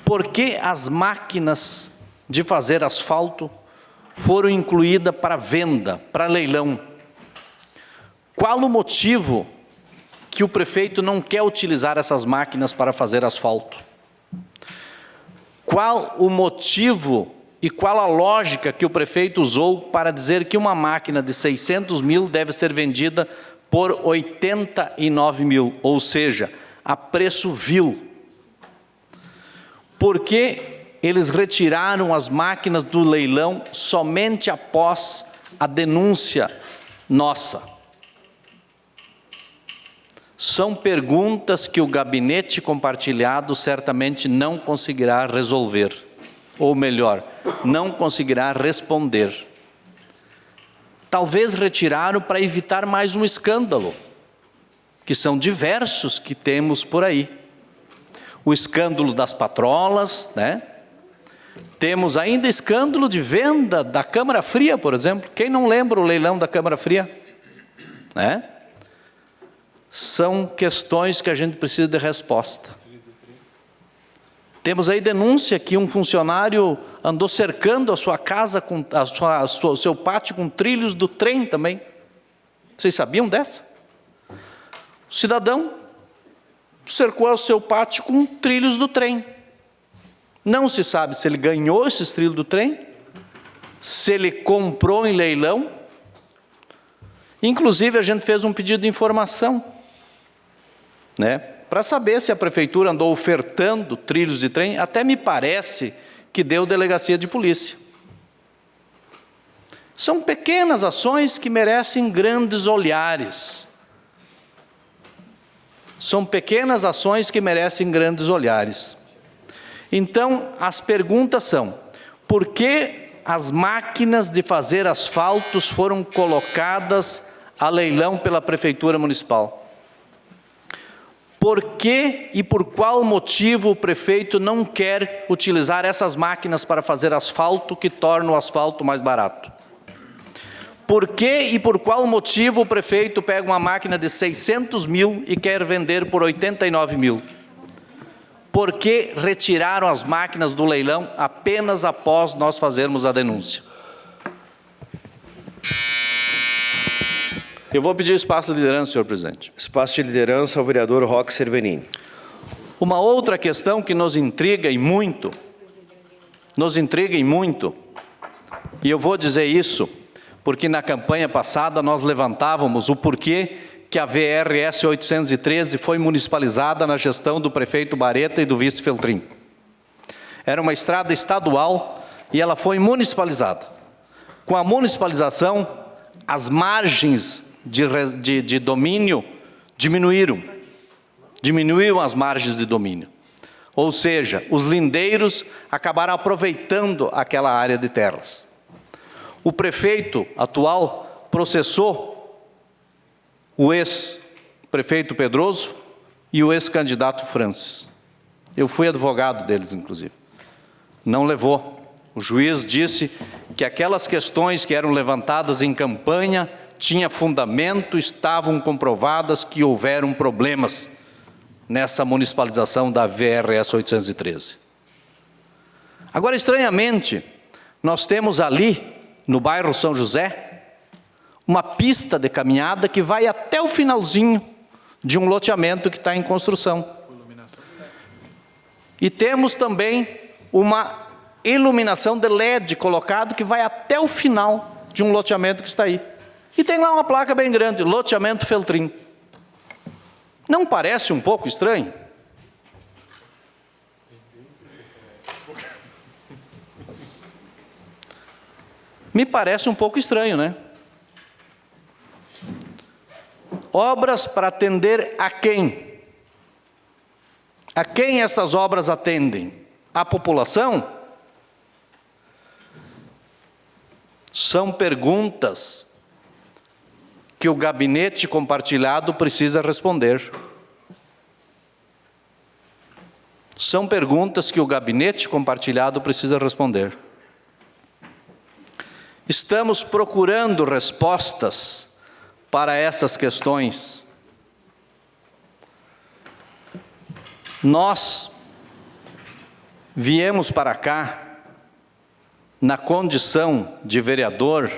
Por que as máquinas de fazer asfalto foram incluídas para venda, para leilão? Qual o motivo que o prefeito não quer utilizar essas máquinas para fazer asfalto? Qual o motivo e qual a lógica que o prefeito usou para dizer que uma máquina de 600 mil deve ser vendida por 89 mil, ou seja, a preço vil? Por que eles retiraram as máquinas do leilão somente após a denúncia nossa? São perguntas que o gabinete compartilhado certamente não conseguirá resolver, ou melhor, não conseguirá responder. Talvez retiraram para evitar mais um escândalo, que são diversos que temos por aí. O escândalo das patrolas, né? Temos ainda escândalo de venda da Câmara Fria, por exemplo. Quem não lembra o leilão da Câmara Fria? Né? São questões que a gente precisa de resposta. Temos aí denúncia que um funcionário andou cercando a sua casa, o seu pátio com trilhos do trem também. Vocês sabiam dessa? O cidadão cercou o seu pátio com trilhos do trem. Não se sabe se ele ganhou esses trilhos do trem, se ele comprou em leilão. Inclusive, a gente fez um pedido de informação, né, para saber se a prefeitura andou ofertando trilhos de trem. Até me parece que deu delegacia de polícia. São pequenas ações que merecem grandes olhares. São pequenas ações que merecem grandes olhares. Então, as perguntas são: por que as máquinas de fazer asfaltos foram colocadas a leilão pela Prefeitura Municipal? Por que e por qual motivo o prefeito não quer utilizar essas máquinas para fazer asfalto, que torna o asfalto mais barato? Por que e por qual motivo o prefeito pega uma máquina de 600 mil e quer vender por 89 mil? Por que retiraram as máquinas do leilão apenas após nós fazermos a denúncia? Eu vou pedir espaço de liderança, senhor presidente. Espaço de liderança ao vereador Roque Cervenini. Uma outra questão que nos intriga e muito, e eu vou dizer isso, porque na campanha passada nós levantávamos o porquê que a VRS 813 foi municipalizada na gestão do prefeito Bareta e do vice Feltrin. Era uma estrada estadual e ela foi municipalizada. Com a municipalização, as margens de domínio diminuíram. diminuíam as margens de domínio. Ou seja, os lindeiros acabaram aproveitando aquela área de terras. O prefeito atual processou o ex-prefeito Pedroso e o ex-candidato Francis. Eu fui advogado deles, inclusive. Não levou. O juiz disse que aquelas questões que eram levantadas em campanha tinham fundamento, estavam comprovadas que houveram problemas nessa municipalização da VRS 813. Agora, estranhamente, nós temos ali, no bairro São José, uma pista de caminhada que vai até o finalzinho de um loteamento que está em construção. E temos também uma iluminação de LED colocado que vai até o final de um loteamento que está aí. E tem lá uma placa bem grande, loteamento Feltrin. Não parece um pouco estranho? Me parece um pouco estranho, né? Obras para atender a quem? A quem essas obras atendem? A população? São perguntas que o gabinete compartilhado precisa responder. São perguntas que o gabinete compartilhado precisa responder. Estamos procurando respostas para essas questões. Nós viemos para cá na condição de vereador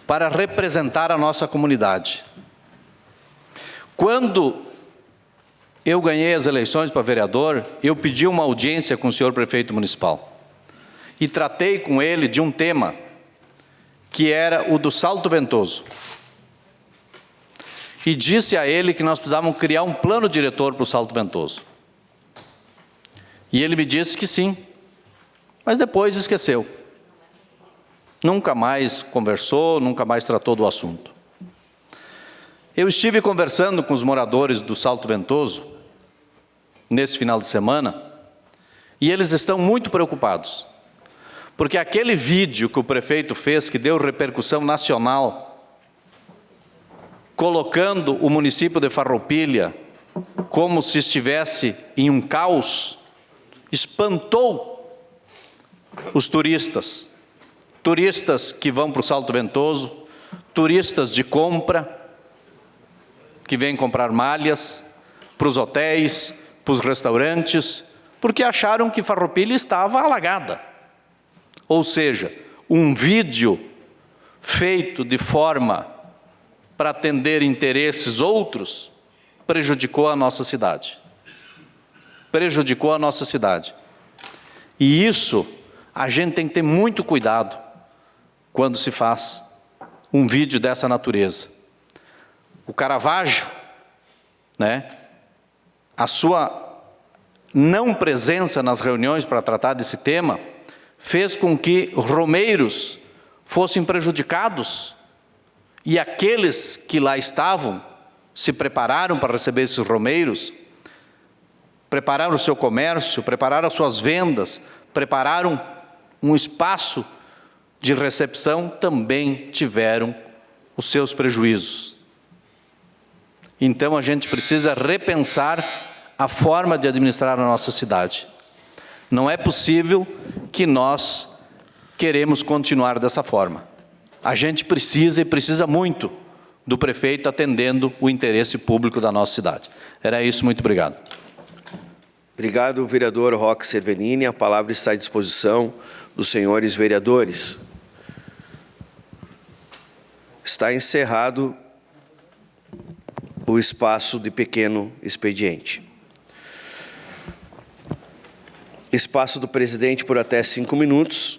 para representar a nossa comunidade. Quando eu ganhei as eleições para vereador, eu pedi uma audiência com o senhor prefeito municipal e tratei com ele de um tema que era o do Salto Ventoso. E disse a ele que nós precisávamos criar um plano diretor para o Salto Ventoso. E ele me disse que sim, mas depois esqueceu. Nunca mais conversou, nunca mais tratou do assunto. Eu estive conversando com os moradores do Salto Ventoso nesse final de semana e eles estão muito preocupados, porque aquele vídeo que o prefeito fez, que deu repercussão nacional, colocando o município de Farroupilha como se estivesse em um caos, espantou os turistas. Turistas que vão para o Salto Ventoso, turistas de compra, que vêm comprar malhas, para os hotéis, para os restaurantes, porque acharam que Farroupilha estava alagada. Ou seja, um vídeo feito de forma para atender interesses outros, prejudicou a nossa cidade. Prejudicou a nossa cidade. E isso, a gente tem que ter muito cuidado quando se faz um vídeo dessa natureza. O Caravaggio, né, a sua não presença nas reuniões para tratar desse tema, fez com que romeiros fossem prejudicados, e aqueles que lá estavam, se prepararam para receber esses romeiros, prepararam o seu comércio, prepararam as suas vendas, prepararam um espaço de recepção, também tiveram os seus prejuízos. Então a gente precisa repensar a forma de administrar a nossa cidade. Não é possível que nós queremos continuar dessa forma. A gente precisa, e precisa muito, do prefeito atendendo o interesse público da nossa cidade. Era isso, muito obrigado. Obrigado, vereador Roque Cervenini. A palavra está à disposição dos senhores vereadores. Está encerrado o espaço de pequeno expediente. Espaço do presidente por até 5 minutos.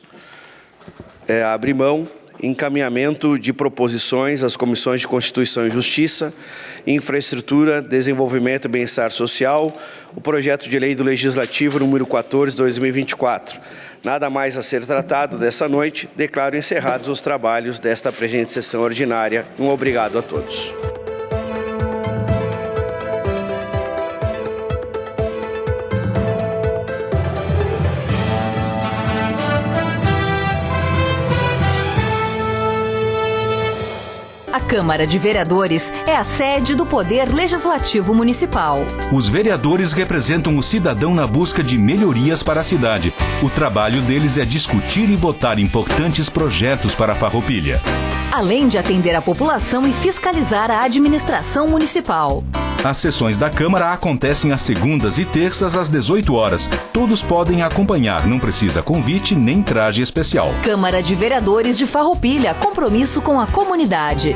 Abre mão. Encaminhamento de proposições às comissões de Constituição e Justiça, Infraestrutura, Desenvolvimento e Bem-Estar Social, o projeto de lei do Legislativo número 14/2024. Nada mais a ser tratado dessa noite, declaro encerrados os trabalhos desta presente sessão ordinária. Um obrigado a todos. Câmara de Vereadores é a sede do Poder Legislativo Municipal. Os vereadores representam o cidadão na busca de melhorias para a cidade. O trabalho deles é discutir e votar importantes projetos para a Farroupilha. Além de atender a população e fiscalizar a administração municipal. As sessões da Câmara acontecem às segundas e terças às 18 horas. Todos podem acompanhar, não precisa convite nem traje especial. Câmara de Vereadores de Farroupilha, compromisso com a comunidade.